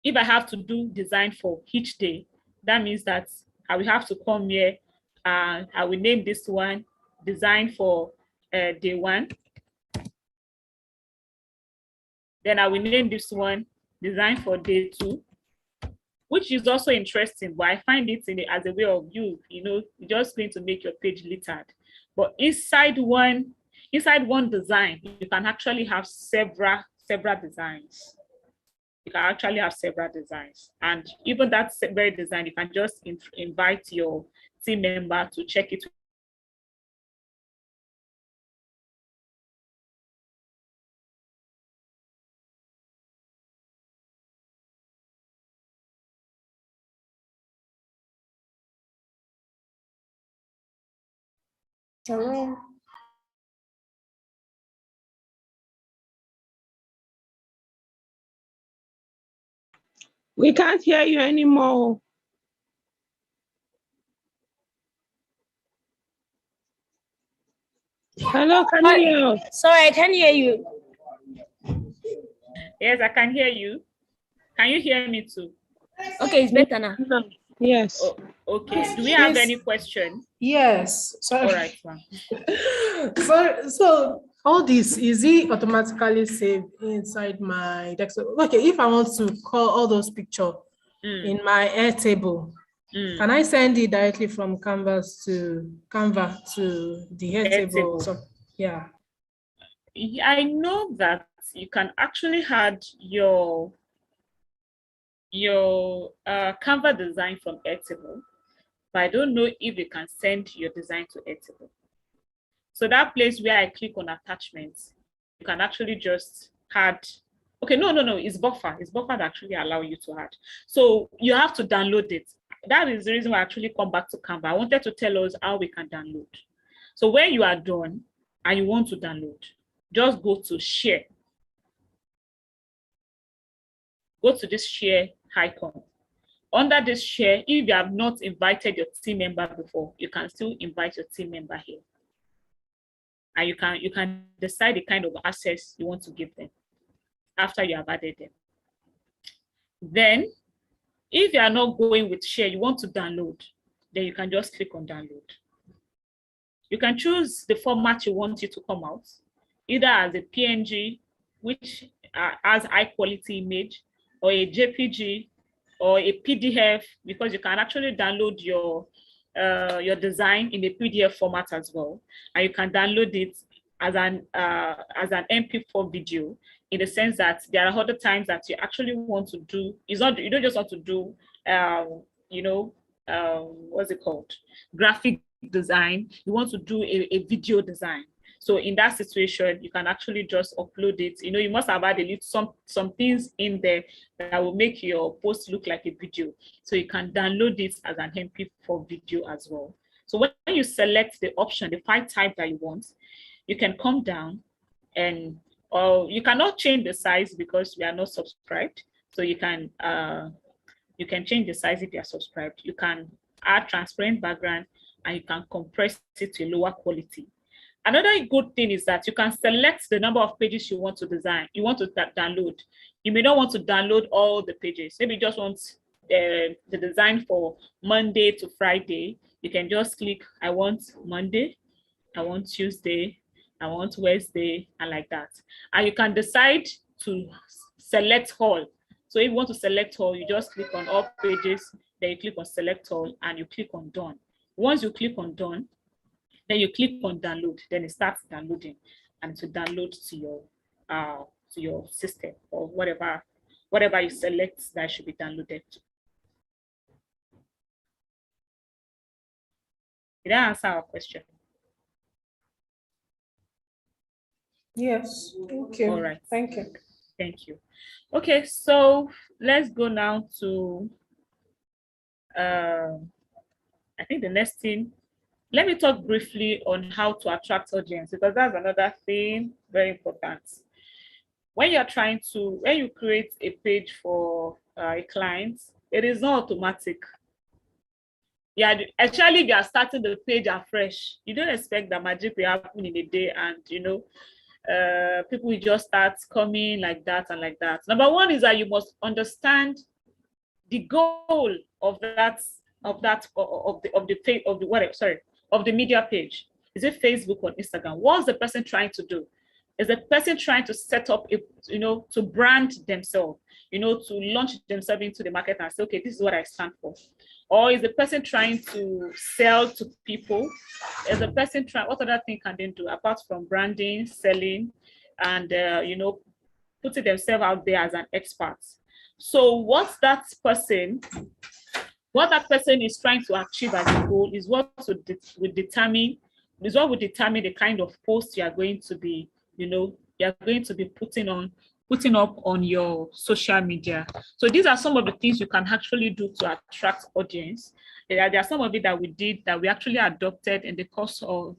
If I have to do design for each day, that means that I will have to come here and I will name this one design for day 1. Then I will name this one design for day 2, which is also interesting, but I find it as a way of you're just going to make your page littered. But inside one design, you can actually have several designs. You can actually have several designs. And even that very design, you can just invite your team member to check it. Hello. We can't hear you anymore. Hello, can you hear us? Sorry, I can't hear you. Yes, I can hear you. Can you hear me too? Okay, it's better now. No. Yes. Oh, okay. Do we have any question? Yes. Sorry. All right, ma'am. So all this, is it automatically saved inside my desktop? Okay, if I want to call all those pictures in my Airtable, can I send it directly from Canva to the Airtable? So, yeah. I know that you can actually add your Canva design from Airtable, but I don't know if you can send your design to Airtable. So that place where I click on attachments, you can actually just add. Okay, no, it's Buffer. It's Buffer that actually allow you to add. So you have to download it. That is the reason why I actually come back to Canva. I wanted to tell us how we can download. So when you are done and you want to download, just go to share. Go to this share icon. Under this share, if you have not invited your team member before, you can still invite your team member here. And you can decide the kind of access you want to give them after you have added them. Then, if you are not going with share, you want to download, then you can just click on download. You can choose the format you want it to come out, either as a PNG, which has high quality image, or a JPG, or a PDF, because you can actually download your design in a PDF format as well, and you can download it as an MP4 video, in the sense that there are other times that you actually want to do. You don't just want to do what's it called? Graphic design. You want to do a video design. So in that situation, you can actually just upload it. You know, you must have had a little, some things in there that will make your post look like a video. So you can download it as an MP4 video as well. So when you select the option, the file type that you want, you can come down and, or you cannot change the size because we are not subscribed. So you can change the size if you are subscribed. You can add transparent background and you can compress it to a lower quality. Another good thing is that you can select the number of pages you want to design, you want to download. You may not want to download all the pages. Maybe you just want the design for Monday to Friday. You can just click, I want Monday, I want Tuesday, I want Wednesday, and like that. And you can decide to select all. So if you want to select all, you just click on all pages, then you click on select all, and you click on done. Once you click on done, then you click on download, then it starts downloading, and to download to your system or whatever you select that should be downloaded to. Did I answer our question? Yes. Thank you. All right. Thank you. Thank you. Okay, so let's go now to I think the next thing. Let me talk briefly on how to attract audience, because that's another thing very important. When you create a page for a client, it is not automatic. Yeah, actually, if you are starting the page afresh, you don't expect that magic will happen in a day, and people will just start coming like that and like that. Number one is that you must understand the goal of the media page. Is it Facebook or Instagram? What's the person trying to do? Is the person trying to set up to brand themselves, to launch themselves into the market and say, okay, this is what I stand for? Or is the person trying to sell to people? Is the person what other thing can they do apart from branding, selling, and putting themselves out there as an expert? So what that person is trying to achieve as a goal is what would determine the kind of post you are going to be, putting up on your social media. So these are some of the things you can actually do to attract audience. There are some of it that we did that we actually adopted in the course of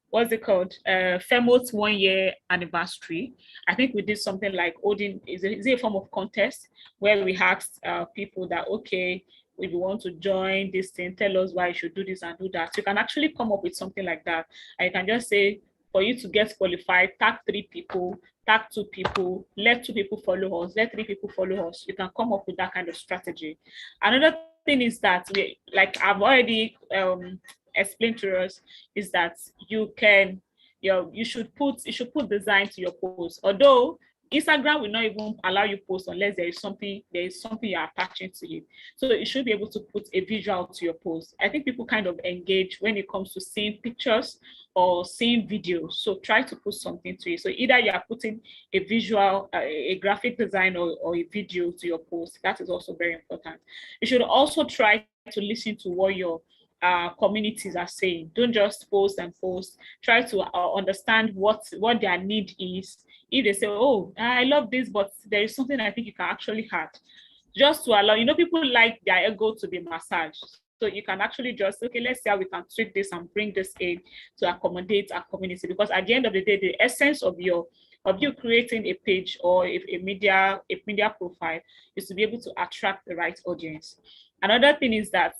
what's it called? Femote 1 year anniversary. I think we did something like holding, is it a form of contest where we asked people that, okay, if you want to join this thing, tell us why you should do this and do that. So you can actually come up with something like that. And you can just say, for you to get qualified, tag 3 people, tag 2 people, let 2 people follow us, let 3 people follow us. You can come up with that kind of strategy. Another thing is that I've already explained to us, is that you should put design to your post. Although Instagram will not even allow you post unless there is something you're attaching to it. So you should be able to put a visual to your post. I think people kind of engage when it comes to seeing pictures or seeing videos. So try to put something to it. So either you are putting a visual, a graphic design or a video to your post. That is also very important. You should also try to listen to what your communities are saying. Don't just post and post. Try to understand what their need is. If they say, oh, I love this, but there is something I think you can actually add, just to allow, people like their ego to be massaged. So you can actually just, okay, let's see how we can tweak this and bring this in to accommodate our community. Because at the end of the day, the essence of you creating a page or a media profile is to be able to attract the right audience. Another thing is that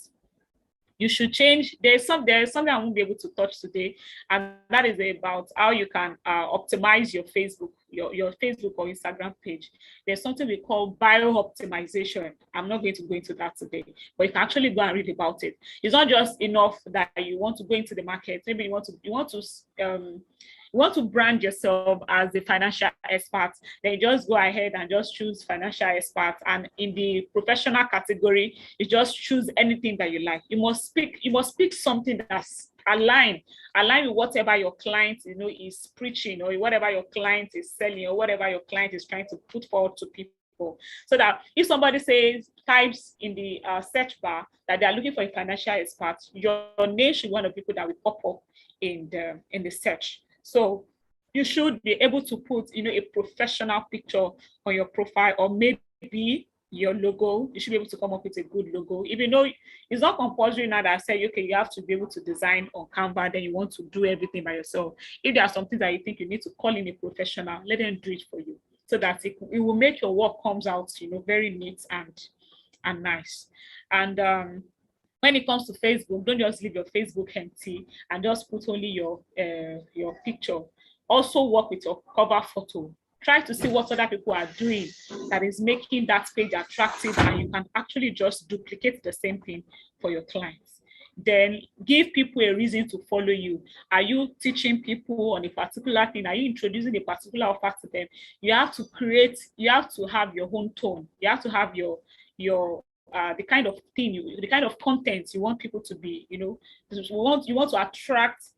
you should change. There's something I won't be able to touch today, and that is about how you can optimize your Facebook, your Facebook or Instagram page. There's something we call bio optimization. I'm not going to go into that today, but you can actually go and read about it. It's not just enough that you want to go into the market. Maybe you want to brand yourself as a financial expert, then you just go ahead and just choose financial expert. And in the professional category, you just choose anything that you like. You must speak something that's align with whatever your client is preaching, or whatever your client is selling, or whatever your client is trying to put forward to people. for, so that if somebody types in the search bar that they are looking for a financial expert, your name should be one of the people that will pop up in the search. So you should be able to put, a professional picture on your profile, or maybe your logo. You should be able to come up with a good logo. Even though it's not compulsory now that I say, okay, you have to be able to design on Canva, then you want to do everything by yourself. If there are some things that you think you need to call in a professional, let them do it for you, so that it will make your work comes out, very neat and nice. And when it comes to Facebook, don't just leave your Facebook empty and just put only your picture. Also work with your cover photo. Try to see what other people are doing that is making that page attractive, and you can actually just duplicate the same thing for your clients. Then give people a reason to follow you. Are you teaching people on a particular thing? Are you introducing a particular offer to them? You have to have your own tone. You have to have your the kind of thing, the kind of content you want people to be, you want to attract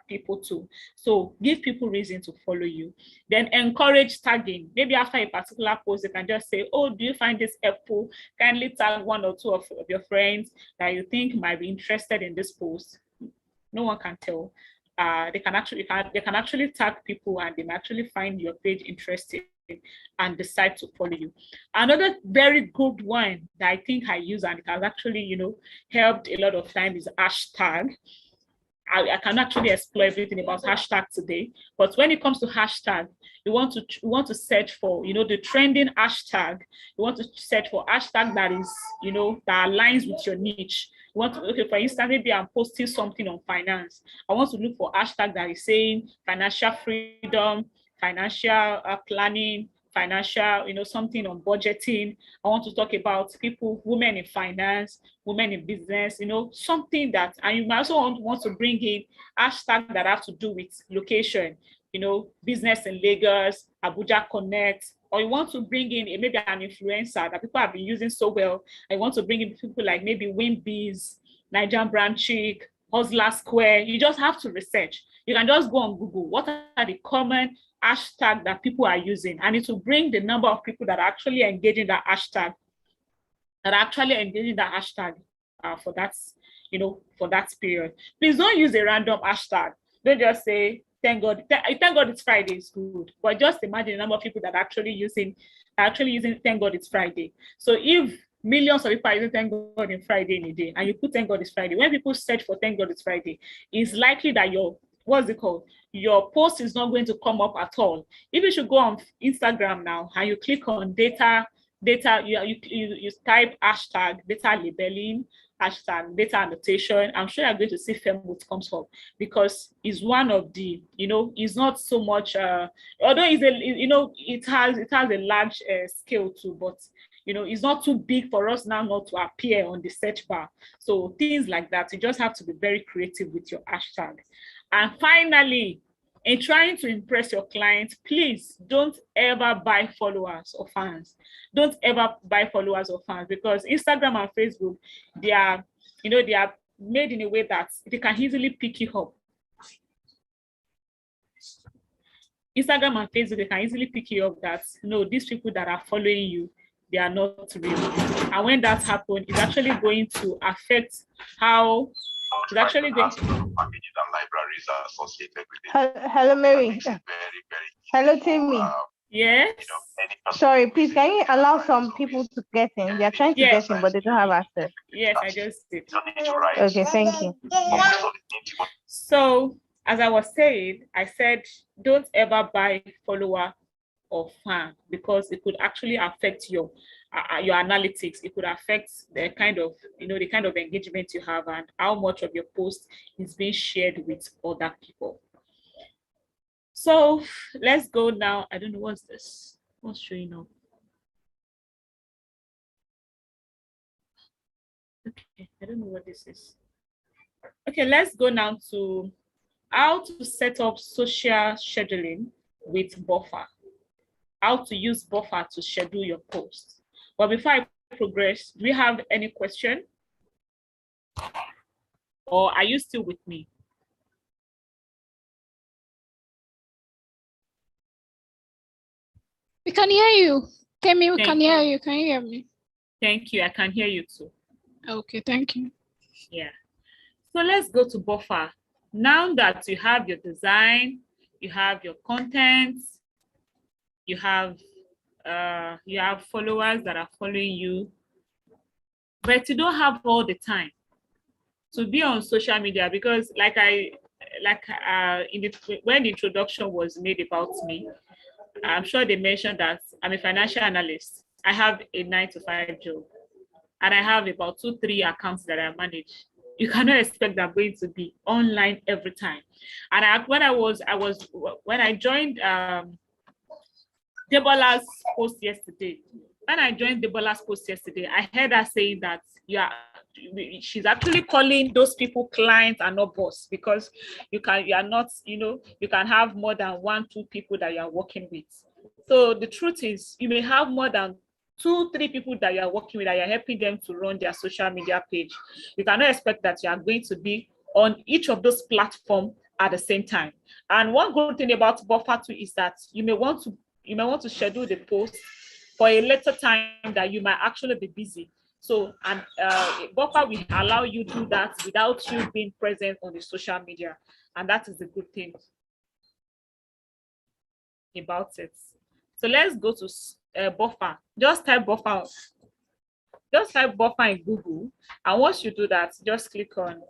people to. So give people reason to follow you. Then encourage tagging. Maybe after a particular post, you can just say, oh, do you find this helpful? Kindly tag one or two of your friends that you think might be interested in this post. No one can tell. They can actually tag people, and they can actually find your page interesting and decide to follow you. Another very good one that I think I use, and it has actually, helped a lot of time, is hashtag. I can actually explore everything about hashtag today, but when it comes to hashtag, you want to search for, the trending hashtag. You want to search for hashtag that is, that aligns with your niche. You want to, okay, for instance, maybe I'm posting something on finance. I want to look for hashtag that is saying financial freedom, financial planning, financial, something on budgeting. I want to talk about women in finance, women in business, something that, and you might also want to bring in hashtag that have to do with location, business in Lagos, Abuja Connect, or you want to bring in maybe an influencer that people have been using so well. I want to bring in people like maybe Winbees, Nigerian Brand Chic, Hustler Square. You just have to research. You can just go on Google. What are the common hashtag that people are using, and it will bring the number of people that are actually engaging that hashtag, for that period. Please don't use a random hashtag. Don't just say thank God it's Friday is good, but just imagine the number of people that are actually using thank God it's Friday. So if millions of people are using thank God it's Friday in a day, and you put thank God it's Friday, when people search for thank God it's Friday, it's likely that your post is not going to come up at all. If you should go on Instagram now and you click on data, you type hashtag data labeling, hashtag data annotation, I'm sure you're going to see Femote comes up, because it's one of the, it's not so much, although it has a large scale too, but it's not too big for us now not to appear on the search bar. So things like that, you just have to be very creative with your hashtag. And finally, in trying to impress your clients, please don't ever buy followers or fans. Don't ever buy followers or fans, because Instagram and Facebook, they are made in a way that they can easily pick you up. Instagram and Facebook, they can easily pick you up that, these people that are following you, they are not real. And when that happens, it's actually going to affect how it's actually going to packages and libraries are associated with it. Hello, Mary. Very, Hello, Timmy. Yes. Sorry, please, can you allow some people to get in? They are trying to get in, but they don't have access. Yes, I just did. Okay, thank you. So, as I was saying, I said, don't ever buy follower or fan, because it could actually affect your analytics. It could affect the kind of engagement you have and how much of your post is being shared with other people. So let's go now. I don't know what's this. What's showing up? Okay, I don't know what this is. Okay, let's go now to how to set up social scheduling with Buffer. How to use Buffer to schedule your posts. But before I progress, do we have any question? Or are you still with me? We can hear you. Kemi, we can hear you. Can you hear me? Thank you. I can hear you too. Okay, thank you. Yeah. So let's go to buffer. Now that you have your design, you have your content, you have followers that are following you, but you don't have all the time to be on social media, because when the introduction was made about me, I'm sure they mentioned that I'm a financial analyst. I have a 9-to-5 job, and I have about 2-3 accounts that I manage. You cannot expect that I'm going to be online every time. And when I joined Debola's post yesterday, I heard her saying that she's actually calling those people clients and not boss, because you can have more than 1-2 people that you are working with. So the truth is, you may have more than 2-3 people that you are working with, that you're helping them to run their social media page. You cannot expect that you are going to be on each of those platforms at the same time. And one good thing about buffer too is that you may want to schedule the post for a later time that you might actually be busy. So, and buffer will allow you to do that without you being present on the social media. And that is the good thing about it. So let's go to buffer. Just type buffer in Google, and once you do that, just click on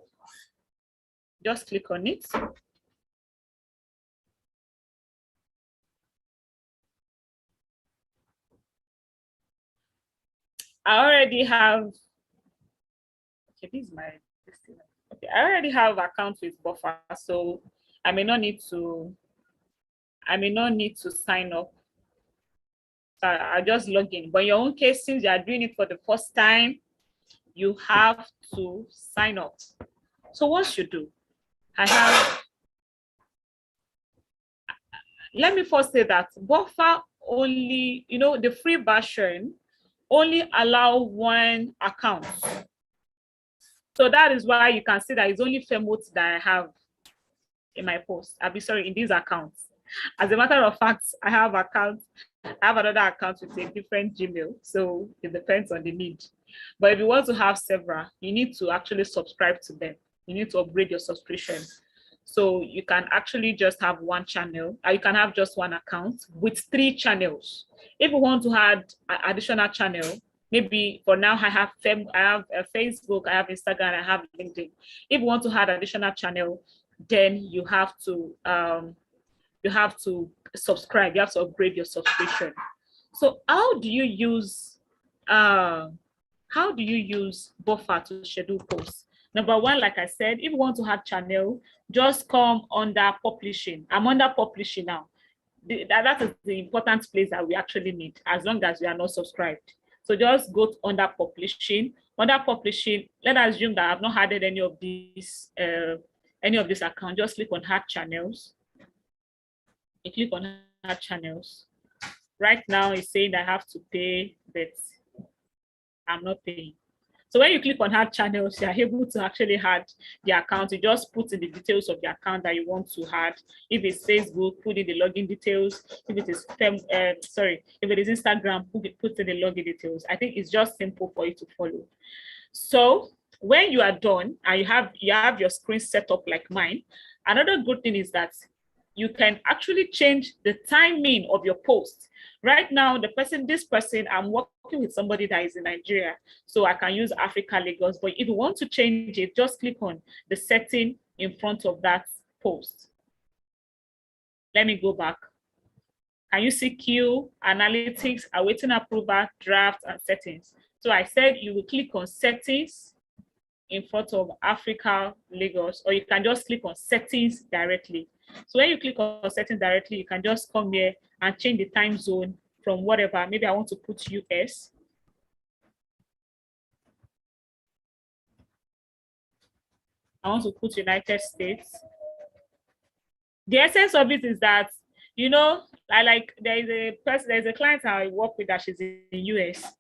it. I already have, okay, this is my, okay, I already have account with buffer, so I may not need to sign up. So I'll just log in. But in your own case, since you are doing it for the first time, you have to sign up. So once you do, let me first say that buffer only, the free version only allow one account. So that is why you can see that it's only Femote that I have in my post. In these accounts. As a matter of fact, I have another account with a different Gmail. So it depends on the need. But if you want to have several, you need to actually subscribe to them. You need to upgrade your subscription. So you can actually just have one channel, or you can have just one account with 3 channels. If you want to add an additional channel, maybe for now I have Facebook, I have Instagram, I have LinkedIn. If you want to add additional channel, then you have to subscribe. You have to upgrade your subscription. So how do you use buffer to schedule posts? Number one, like I said, if you want to have channel, just come under publishing. I'm under publishing now. That is the important place that we actually need, as long as we are not subscribed. So just go under publishing. Under publishing, let us assume that I've not added any of these accounts. Just click on add channels. You click on add channels. Right now it's saying I have to pay, but I'm not paying. So when you click on add channels, you're able to actually add the account. You just put in the details of the account that you want to add. If it's Facebook, put in the login details. If it is if it is Instagram, put in the login details. I think it's just simple for you to follow. So when you are done and you have your screen set up like mine, another good thing is that you can actually change the timing of your post. Right now, this person, I'm working with somebody that is in Nigeria, so I can use Africa, Lagos. But if you want to change it, just click on the setting in front of that post. Let me go back. Can you see queue, analytics, awaiting approval, draft, and settings? So I said you will click on settings in front of Africa, Lagos, or you can just click on settings directly. So when you click on settings directly, you can just come here and change the time zone from whatever. Maybe I want to put US. I want to put United States. The essence of it is that, there's a client I work with that she's in the US.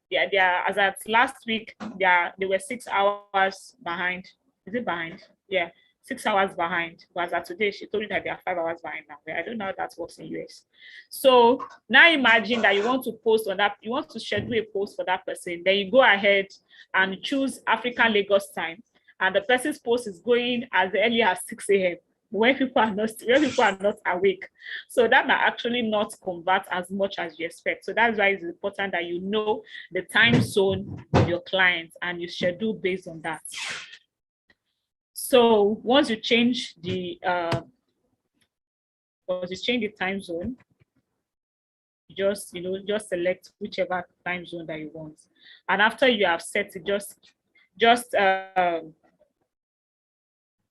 Yeah, as at last week, they were 6 hours behind. Is it behind? Yeah, 6 hours behind. Whereas at today, she told me that they are 5 hours behind now. I don't know how that works in US. So now imagine that you want to post on that, you want to schedule a post for that person. Then you go ahead and choose African Lagos time. And the person's post is going as early as 6 a.m. when people are not awake. So that might actually not convert as much as you expect. So that's why it's important that you know the time zone of your clients and you schedule based on that. So once you change the time zone, just select whichever time zone that you want. And after you have set it,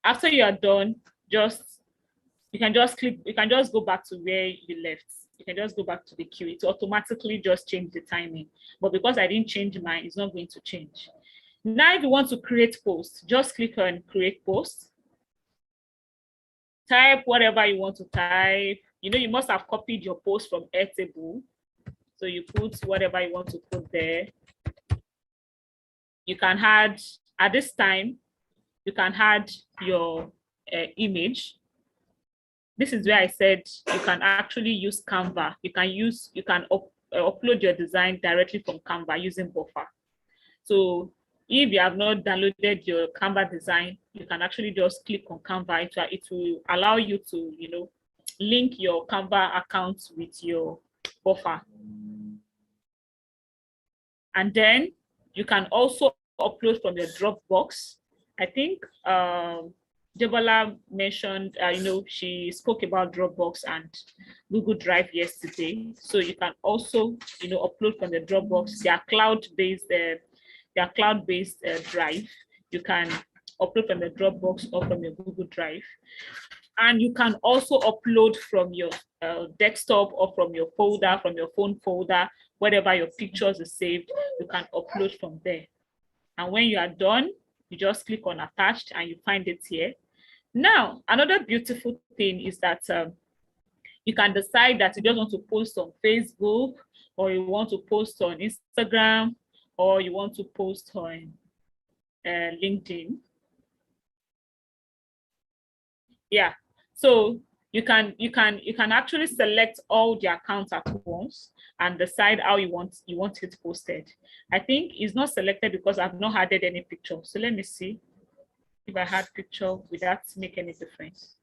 after you are done, you can just go back to where you left. You can just go back to the queue. It automatically just change the timing. But because I didn't change mine, it's not going to change. Now, if you want to create posts, just click on create post. Type whatever you want to type. You must have copied your post from Airtable. So you put whatever you want to put there. You can add, at this time, you can add your image. This is where I said you can actually use Canva. You can upload your design directly from Canva using Buffer. So if you have not downloaded your Canva design, you can actually just click on Canva. It will allow you to, link your Canva account with your Buffer. And then you can also upload from your Dropbox. I think Debola mentioned, she spoke about Dropbox and Google Drive yesterday. So you can also, upload from the Dropbox. They are cloud-based drive. You can upload from the Dropbox or from your Google Drive. And you can also upload from your desktop or from your folder, from your phone folder, whatever your pictures are saved, you can upload from there. And when you are done, you just click on attached and you find it here. Now, another beautiful thing is that you can decide that you just want to post on Facebook, or you want to post on Instagram, or you want to post on LinkedIn. Yeah, so you can actually select all the accounts at once and decide how you want it posted. I think it's not selected because I've not added any picture. So let me see if I had picture, would that make any difference?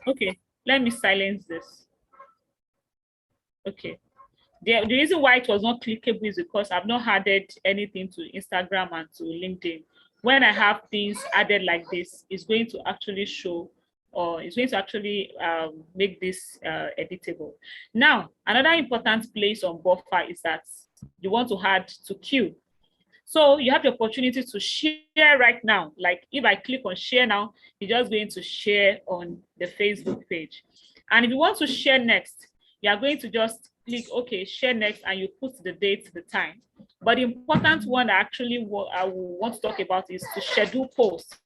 Okay, let me silence this. Okay. The reason why it was not clickable is because I've not added anything to Instagram and to LinkedIn. When I have things added like this, it's going to actually show, or it's going to actually make this editable. Now, another important place on Buffer is that you want to add to queue. So you have the opportunity to share right now. Like if I click on share now, it's just going to share on the Facebook page. And if you want to share next, you are going to just click OK, share next, and you put the date, the time. But the important one actually I want to talk about is to schedule posts.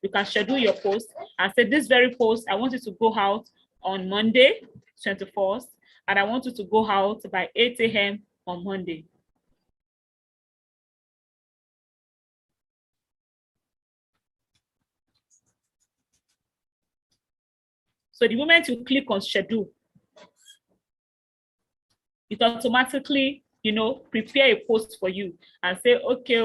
You can schedule your post and say this very post, I want it to go out on Monday, 21st, and I want it to go out by 8 a.m. on Monday. So the moment you click on schedule, it automatically, prepare a post for you and say, okay,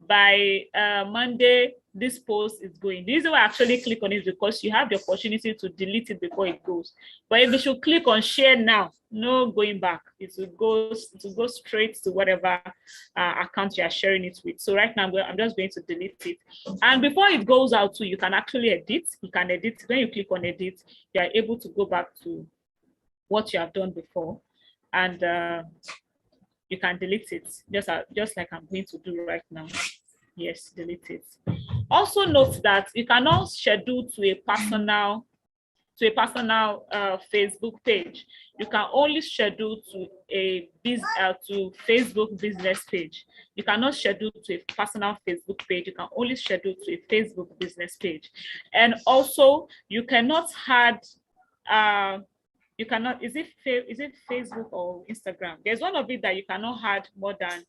by Monday, this post is going. The reason why I actually click on it is because you have the opportunity to delete it before it goes. But if you should click on share now, no going back. It will go straight to whatever account you are sharing it with. So right now, I'm just going to delete it. And before it goes out too, you can actually edit. You can edit. When you click on edit, you are able to go back to what you have done before. And you can delete it, just like I'm going to do right now. Yes, delete it. Also note that you cannot schedule to a personal Facebook page. You can only schedule to to Facebook business page. You cannot schedule to a personal Facebook page. You can only schedule to a Facebook business page. And also, you cannot add you cannot, is it Facebook or Instagram? There's one of it that you cannot add more than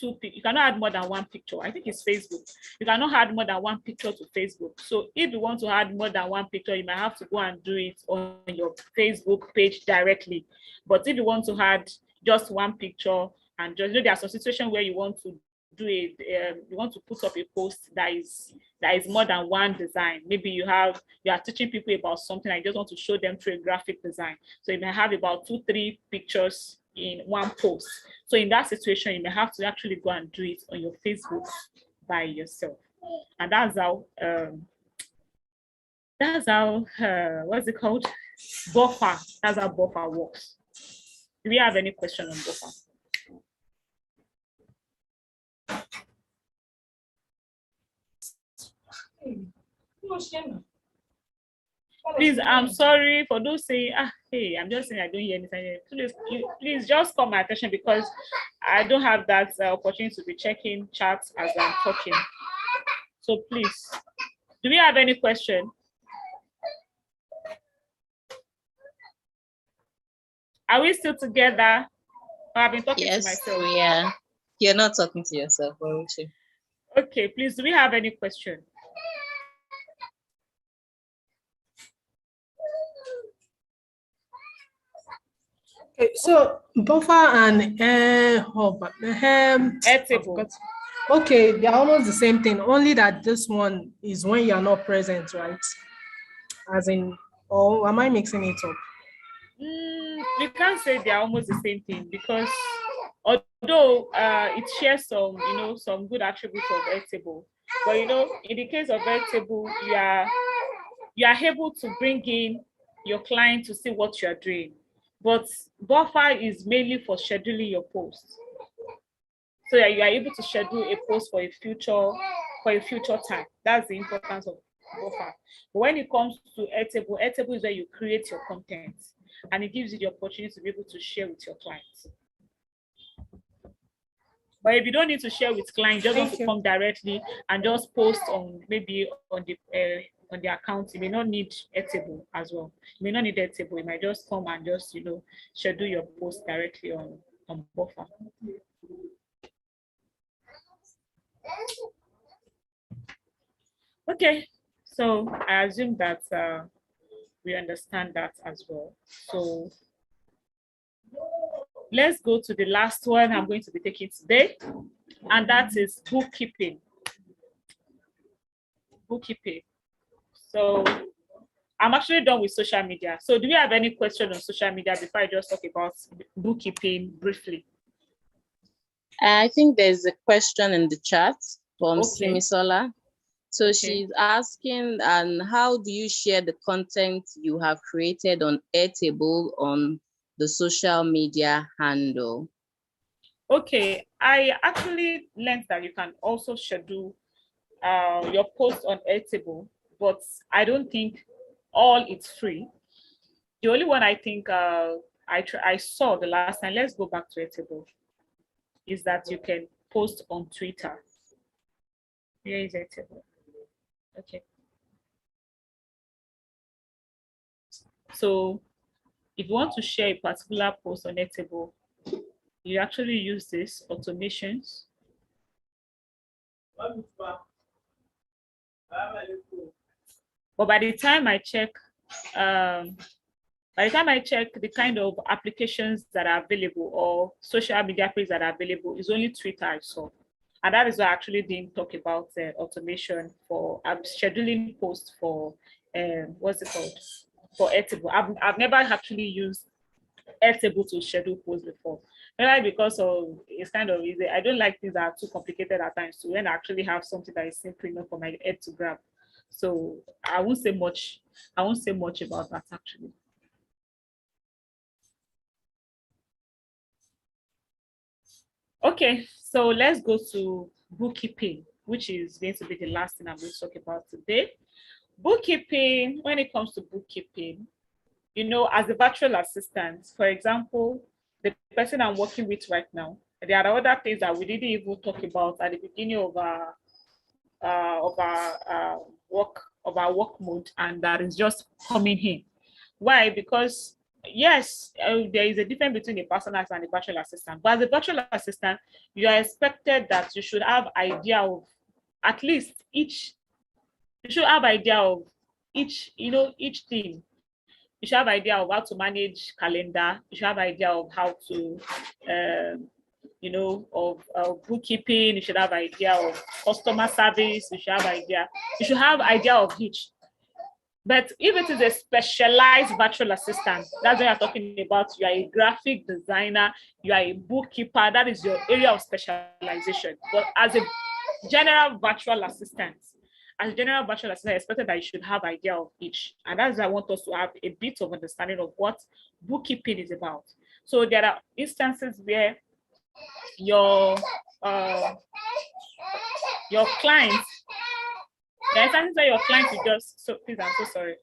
you cannot add more than one picture. I think it's Facebook. You cannot add more than one picture to Facebook. So if you want to add more than one picture, you might have to go and do it on your Facebook page directly. But if you want to add just one picture, and just, there's some situation where you want to do it, you want to put up a post that is more than one design. Maybe you are teaching people about something, I just want to show them through a graphic design. So you may have about 2-3 pictures in one post. So in that situation, you may have to actually go and do it on your Facebook by yourself. And that's how what's it called? Buffer. That's how buffer works. Do we have any question on buffer? Please, I'm sorry for those saying, hey, I'm just saying I don't hear anything. Please just call my attention, because I don't have that opportunity to be checking chats as I'm talking. So please, do we have any question? Are we still together? I've been talking to myself. Yeah. You're not talking to yourself, aren't you? Okay, please, do we have any question? Okay, so buffer and Airtable. Okay, they're almost the same thing, only that this one is when you're not present, right? As in, or am I mixing it up? We can't say they're almost the same thing, because although it shares some, some good attributes of Airtable, but in the case of Airtable, you are able to bring in your client to see what you are doing. But buffer is mainly for scheduling your posts, so that you are able to schedule a post for a future time. That's the importance of buffer. But when it comes to Airtable, Airtable is where you create your content, and it gives you the opportunity to be able to share with your clients. But if you don't need to share with clients, just want to come directly and just post on maybe on the account, you may not need Airtable as well. You may not need Airtable. You might just come and just schedule your post directly on buffer. Okay, so I assume that we understand that as well. So let's go to the last one I'm going to be taking today, and that is bookkeeping. So I'm actually done with social media. So do we have any question on social media before I just talk about bookkeeping briefly? I think there's a question in the chat from Simisola. So she's asking, how do you share the content you have created on Airtable on the social media handle? Okay, I actually learned that you can also schedule your post on Airtable, but I don't think all it's free. The only one I think I saw the last time, let's go back to Airtable, is that you can post on Twitter. Here is Airtable. Okay. So if you want to share a particular post on Airtable, you actually use this automations. But by the time I check the kind of applications that are available or social media pages that are available, is only Twitter I saw. And that is why I actually didn't talk about automation for scheduling posts for what's it called? For Airtable. I've never actually used Airtable to schedule posts before. Maybe because of it's kind of easy. I don't like things that are too complicated at times. So when I actually have something that is simple enough for my head to grab. So I won't say much about that actually. Okay, so let's go to bookkeeping, which is going to be the last thing I'm going to talk about today. Bookkeeping, when it comes to bookkeeping, as a virtual assistant, for example, the person I'm working with right now, there are other things that we didn't even talk about at the beginning of our work mode, and that is just coming in. Why? Because Yes, there is a difference between a personal assistant and a virtual assistant. But as a virtual assistant, you are expected that you should have idea of at least each. You should have idea of each, each thing. You should have idea of how to manage calendar. You should have idea of how to, of bookkeeping. You should have idea of customer service. You should have idea. You should have idea of each. But if it is a specialized virtual assistant, that's what you're talking about. You are a graphic designer, you are a bookkeeper, that is your area of specialization. But as a general virtual assistant, expected that you should have idea of each. And that's why I want us to have a bit of understanding of what bookkeeping is about. So there are instances where your clients, there are instances where your client will just, so please, I'm so sorry.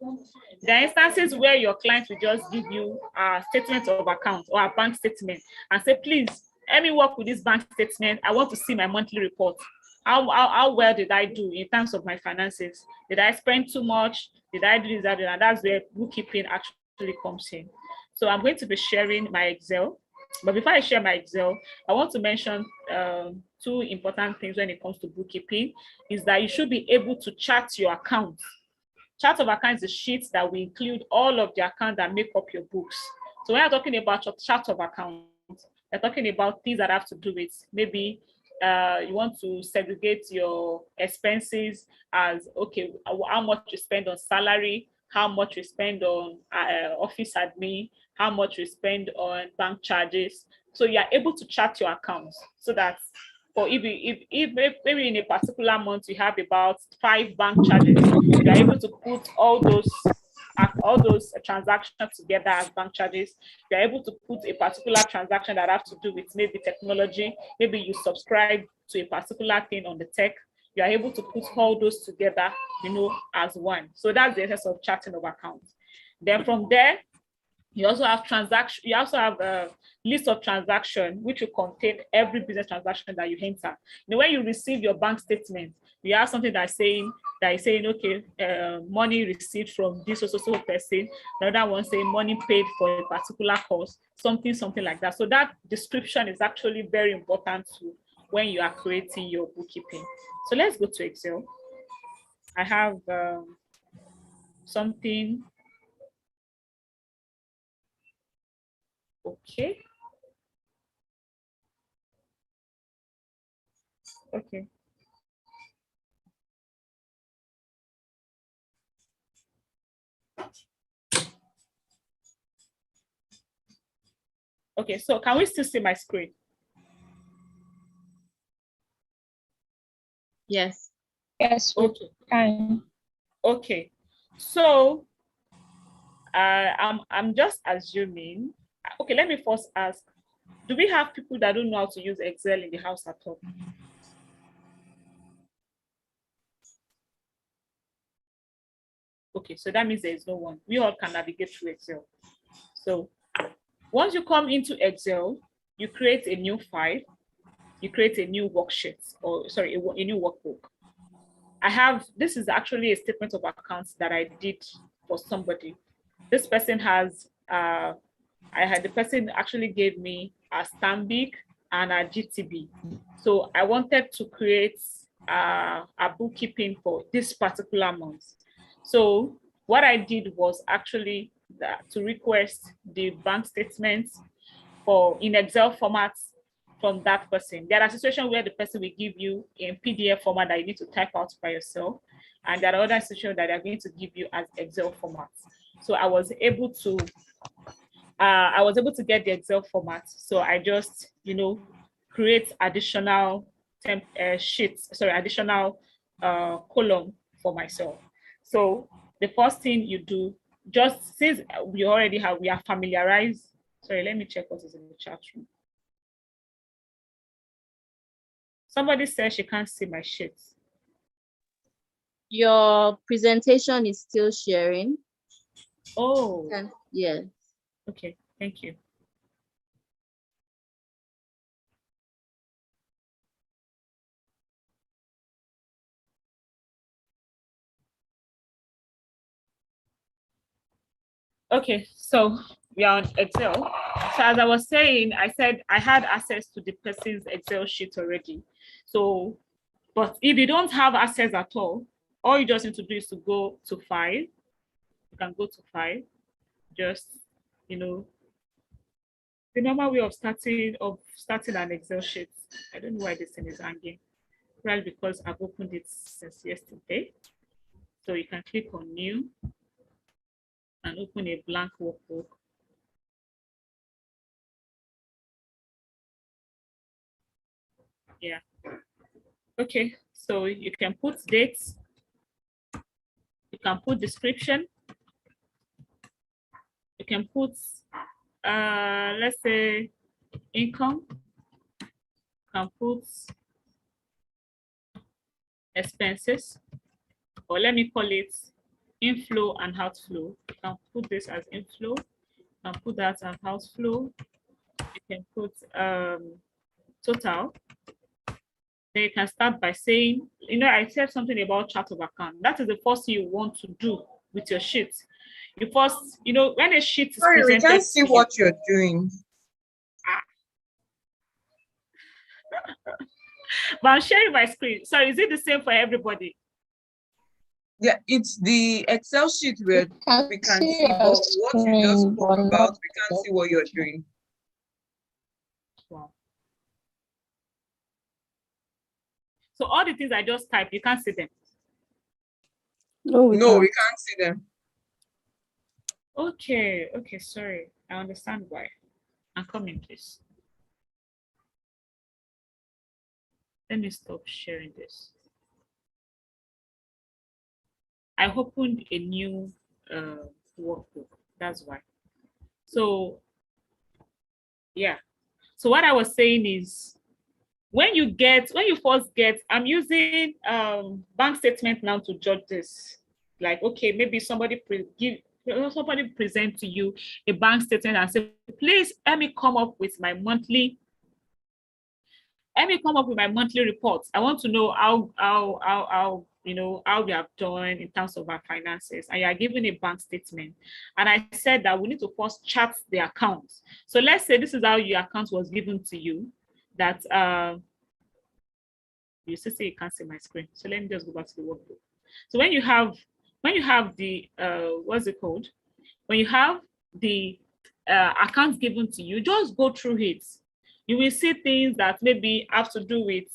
There are instances where your client will just give you a statement of account or a bank statement and say, please, let me work with this bank statement. I want to see my monthly report. How well did I do in terms of my finances? Did I spend too much? Did I do this, that, and that's where bookkeeping actually comes in. So I'm going to be sharing my Excel. But before I share my Excel, I want to mention two important things when it comes to bookkeeping is that you should be able to chart your accounts. Chart of accounts is a sheet that will include all of the accounts that make up your books. So when you're talking about your chart of accounts, you're talking about things that have to do with maybe you want to segregate your expenses as, okay, how much you spend on salary, how much you spend on office admin, how much you spend on bank charges. So you are able to chart your accounts so that for if maybe in a particular month you have about 5 bank charges, you are able to put all those transactions together as bank charges. You're able to put a particular transaction that have to do with maybe technology, maybe you subscribe to a particular thing on the tech. You're able to put all those together, as one. So that's the essence of charting of accounts. Then from there, you also have transaction. You also have a list of transaction which will contain every business transaction that you enter. When you receive your bank statement, you have something that is saying, okay, money received from this or so person. Another one saying money paid for a particular course, something like that. So that description is actually very important to when you are creating your bookkeeping. So let's go to Excel. I have something. Okay. Okay. Okay, so can we still see my screen? Yes. Yes. Okay. Fine. Okay. So I'm just assuming. Okay, let me first ask, do we have people that don't know how to use Excel in the house at all? Okay, so that means there is no one. We all can navigate through Excel. So once you come into Excel, you create a new file, you create a new worksheet, or sorry, a new workbook. This is actually a statement of accounts that I did for somebody. This person has, the person actually gave me a Stanbic and a GTB. So I wanted to create a bookkeeping for this particular month. So what I did was actually to request the bank statements in Excel formats from that person. There are situations where the person will give you in PDF format that you need to type out by yourself. And there are other situations that they're going to give you as Excel formats. So I was able to get the Excel format. So I just, create additional additional column for myself. So the first thing you do, just since we are familiarized. Sorry, let me check what is in the chat room. Somebody says she can't see my sheets. Your presentation is still sharing. Oh. Yes. Okay, thank you. Okay, so we are on Excel. So as I was saying, I said I had access to the person's Excel sheet already. So, but if you don't have access at all you just need to do is to go to File. You can go to File. Just, you know, the normal way of starting an Excel sheet. I don't know why this thing is hanging. Right, because I've opened it since yesterday. So you can click on New and open a blank workbook. Yeah. Okay, so you can put dates, you can put description, you can put, let's say, income, you can put expenses, or let me call it inflow and outflow. You can put this as inflow, you can put that as outflow, you can put total. Then you can start by saying, I said something about chart of account. That is the first thing you want to do with your sheet. You first, when a sheet is Sorry, presented, we can't see what you're doing. But I'm sharing my screen. So is it the same for everybody? Yeah, it's the Excel sheet where we can see, but what you just spoke about, we can't see what you're doing. Wow. So all the things I just typed, you can't see them. No, we can't see them. Okay, sorry. I understand why. I'm coming, please. Let me stop sharing this. I opened a new workbook. That's why. So, yeah. So what I was saying is, when you first get, I'm using bank statement now to judge this. Like, okay, maybe somebody present to you a bank statement and say, please let me come up with my monthly report. I want to know how we have done in terms of our finances. And you are given a bank statement. And I said that we need to first chart the accounts. So let's say this is how your account was given to you. That you still say you can't see my screen. So let me just go back to the workbook. So when you have the what's it called? When you have the accounts given to you, just go through it. You will see things that maybe have to do with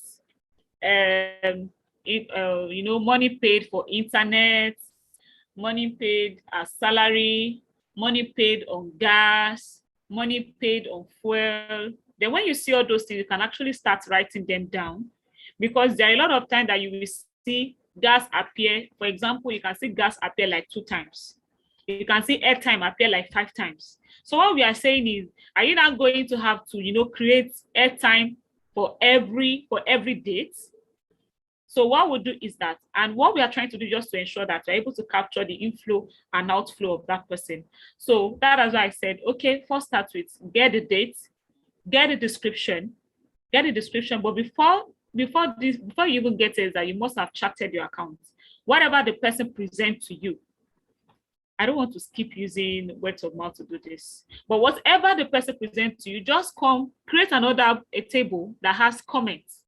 money paid for internet, money paid as salary, money paid on gas, money paid on fuel. Then when you see all those things, you can actually start writing them down, because there are a lot of times that you will see gas appear. For example, you can see gas appear like 2 times. You can see airtime appear like 5 times. So what we are saying is, are you not going to have to, create airtime for every date? So what we'll do is that, and what we are trying to do just to ensure that we're able to capture the inflow and outflow of that person. So that is why I said, okay, first start with get the date, get a description, but before you even get it, that you must have charted your account. Whatever the person presents to you, I don't want to skip using words of mouth to do this, but whatever the person presents to you, just create a table that has comments.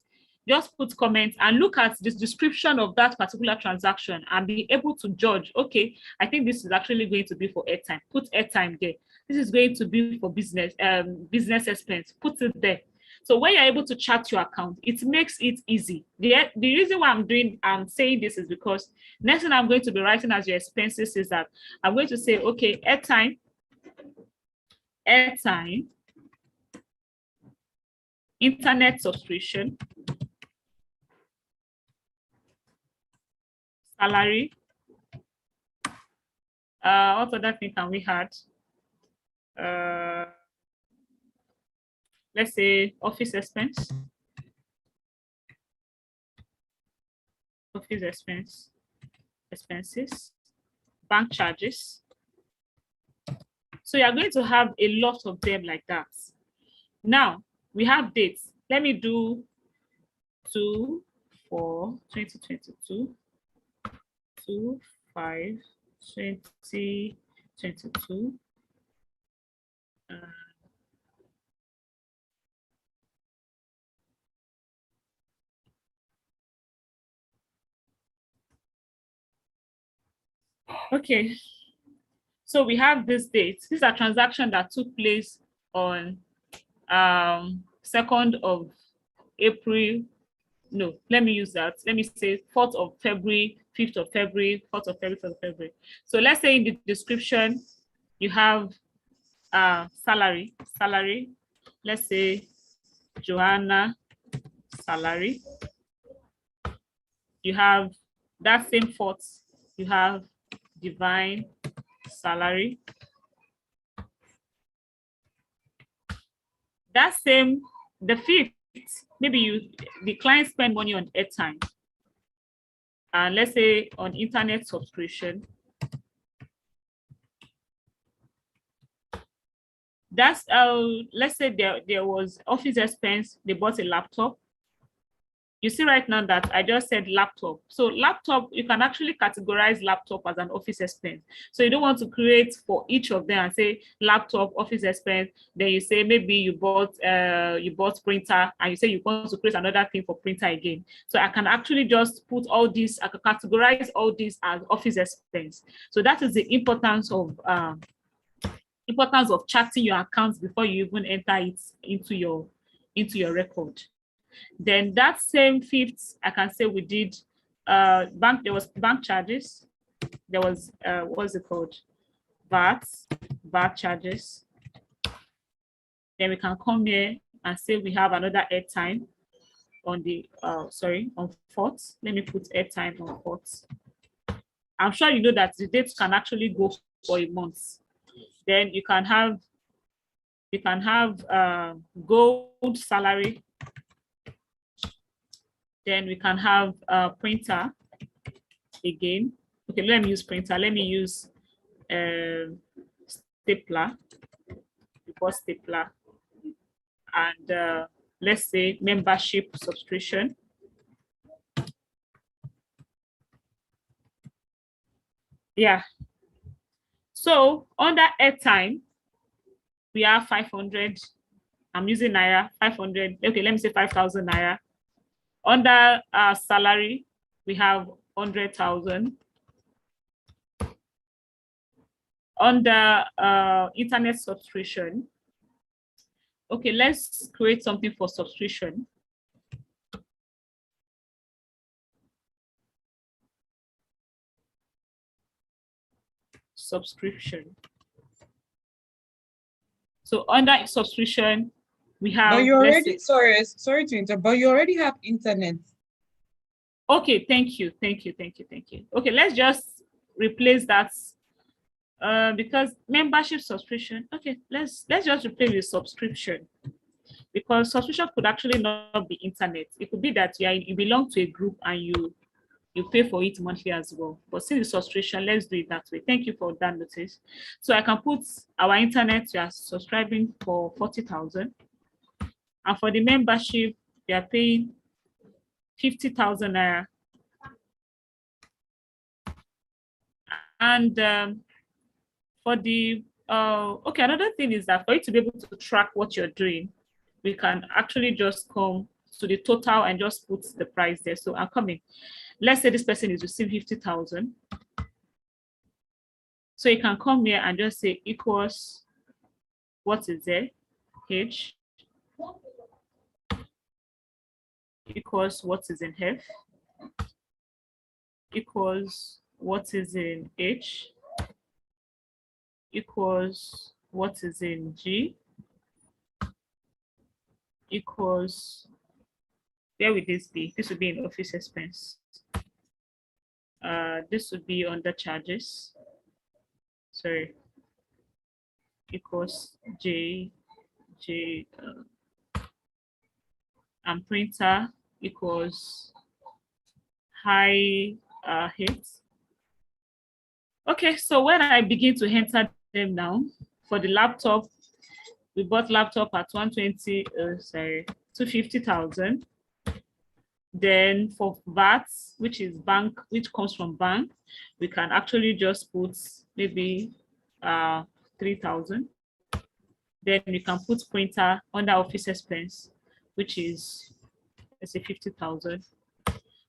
Just put comments and look at this description of that particular transaction and be able to judge, okay, I think this is actually going to be for airtime. Put airtime there. This is going to be for business expense. Put it there. So when you're able to chart your account, it makes it easy. The reason why I'm saying this is because next thing I'm going to be writing as your expenses is that I'm going to say, okay, airtime, internet subscription, salary. What other thing can we add? Let's say office expenses, bank charges. So you're going to have a lot of them like that. Now we have dates. Let me do 2/4/2022, 2/5/2022, Okay, so we have this date. These are transactions that took place on 2nd of April. No, let me use that. Let me say 4th of February, 5th of February, 4th of February, 5th of February. So let's say in the description, you have salary. Let's say Joanna salary. You have that same 4th, you have Divine salary. That same, the 5th, maybe the client spend money on airtime. And let's say on internet subscription. That's let's say there was office expense, they bought a laptop. You see right now that I just said laptop. So laptop, you can actually categorize laptop as an office expense. So you don't want to create for each of them and say laptop, office expense. Then you say maybe you bought printer and you say you want to create another thing for printer again. So I can actually just put all these, I can categorize all these as office expense. So that is the importance of charting your accounts before you even enter it into your record. Then that same 5th, I can say we did there was bank charges. There was what's it called? VAT charges. Then we can come here and say we have another airtime on the on 4th. Let me put airtime on 4th. I'm sure you know that the dates can actually go for a month. Then you can have gold salary. Then we can have printer again. Okay, let me use printer. Let me use stapler, before stapler. And let's say membership subscription. Yeah. So under airtime, we have 500. I'm using Naira, 500. Okay, let me say 5,000 Naira. Under salary, we have 100,000. Under internet subscription, okay, let's create something for subscription. Subscription. So under subscription, we have. But you already, sorry to interrupt, but you already have internet. Okay, thank you. Okay, let's just replace that because membership subscription. Okay, let's just replace with subscription, because subscription could actually not be internet. It could be that you belong to a group and you pay for it monthly as well. But since it's subscription, let's do it that way. Thank you for that notice. So I can put our internet, we are subscribing for 40,000. And for the membership, we are paying 50,000 Naira. And for the, okay, another thing is that for you to be able to track what you're doing, we can actually just come to the total and just put the price there. So I'm coming. Let's say this person is receiving 50,000. So you can come here and just say equals, what is there? H equals what is in F equals what is in H equals what is in G equals, where would this be? This would be in office expense. This would be under charges. Sorry. Equals J and printer equals high hits. Okay, so when I begin to enter them now, for the laptop, we bought laptop at 250,000. Then for VAT, which is bank, which comes from bank, we can actually just put maybe 3,000. Then you can put printer under office expense, which is, let's say 50,000,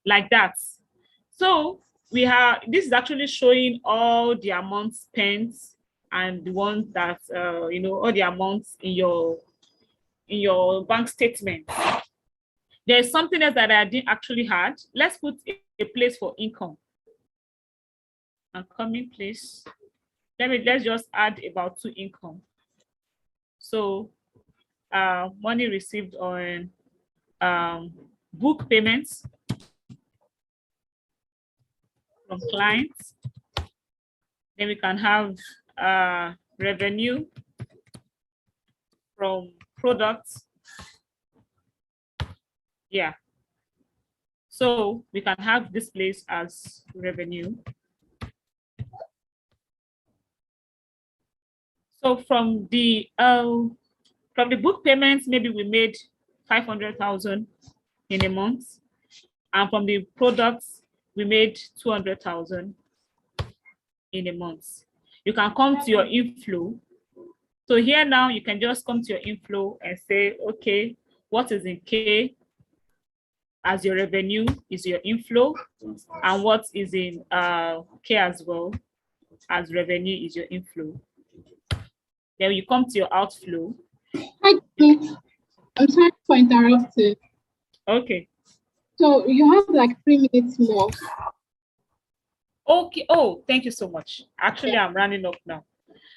like that. So we have, this is actually showing all the amounts spent and the ones that, you know, all the amounts in your bank statement. There's something else that I didn't actually add. Let's put a place for income. And coming place. Let's just add about 2 income. So money received on book payments from clients. Then we can have revenue from products. Yeah. So we can have this place as revenue. So from the book payments, maybe we made 500,000 in a month, and from the products we made 200,000 in a month. You can come to your inflow. So here now you can just come to your inflow and say, okay, what is in K as your revenue is your inflow, and what is in K as well as revenue is your inflow. Then you come to your outflow. Hi, I'm sorry for interrupting. Okay. So you have like 3 minutes more. Okay. Oh, thank you so much. Actually, I'm running up now.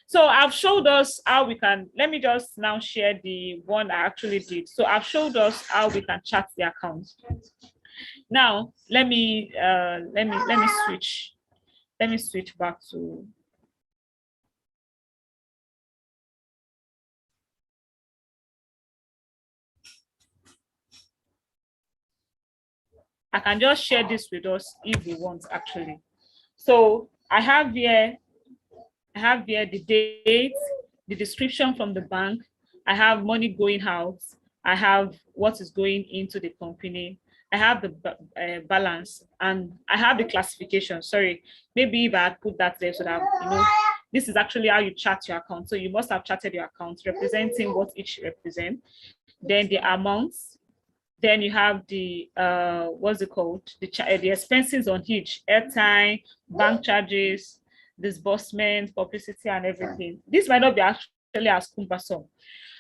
So I've showed us how we can, let me just now share the one I actually did. So I've showed us how we can chart the account. Now, let me switch back to I can just share this with us if we want, actually. So I have here the date, the description from the bank. I have money going out. I have what is going into the company. I have the balance, and I have the classification. Sorry, maybe if I had put that there so that, you know, this is actually how you chart your account. So you must have charted your account representing what each represent. Then the amounts. Then you have the what's it called? The expenses on each: airtime, bank charges, disbursement, publicity, and everything. This might not be actually as cumbersome,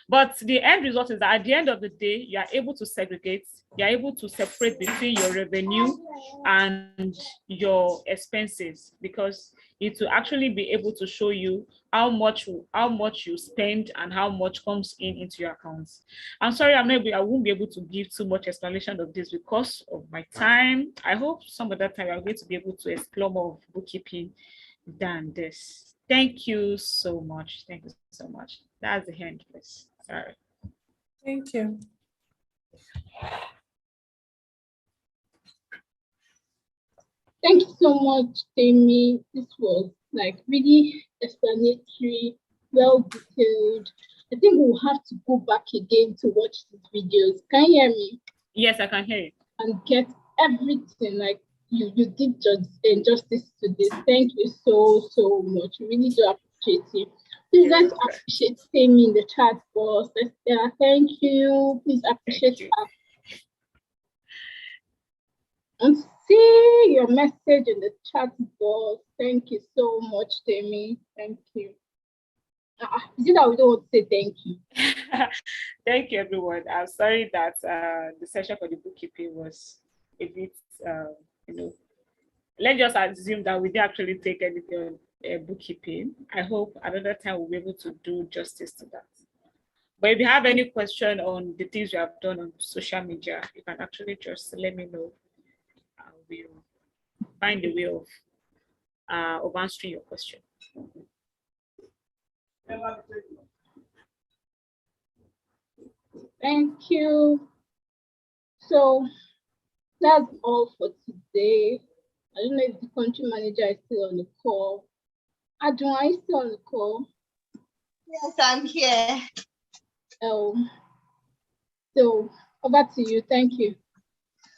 but the end result is that at the end of the day, you are able to segregate, you are able to separate between your revenue and your expenses, because it will actually be able to show you how much you spend and how much comes into your accounts. I'm sorry, I won't be able to give too much explanation of this because of my time. I hope some other time I'm going to be able to explore more of bookkeeping than this. Thank you so much. Thank you so much. That's the end, please. Sorry. Thank you. Thank you so much, Tammy. This was like really explanatory, well detailed. I think we'll have to go back again to watch these videos. Can you hear me? Yes, I can hear you. And get everything, like you did justice to this. Thank you so much. We really do appreciate you. Please let's appreciate Tammy in the chat box. Thank you. Please appreciate her. And see your message in the chat box. Thank you so much, Tammy. Thank you. Is it that we don't want to say thank you? Thank you, everyone. I'm sorry that the session for the bookkeeping was a bit, you know, let's just assume that we didn't actually take anything on bookkeeping. I hope another time we'll be able to do justice to that. But if you have any question on the things you have done on social media, you can actually just let me know. We'll find a way of answering your question. Thank you. So that's all for today. I don't know if the country manager is still on the call. Adwan, are you still on the call? Yes, I'm here. So over to you. Thank you.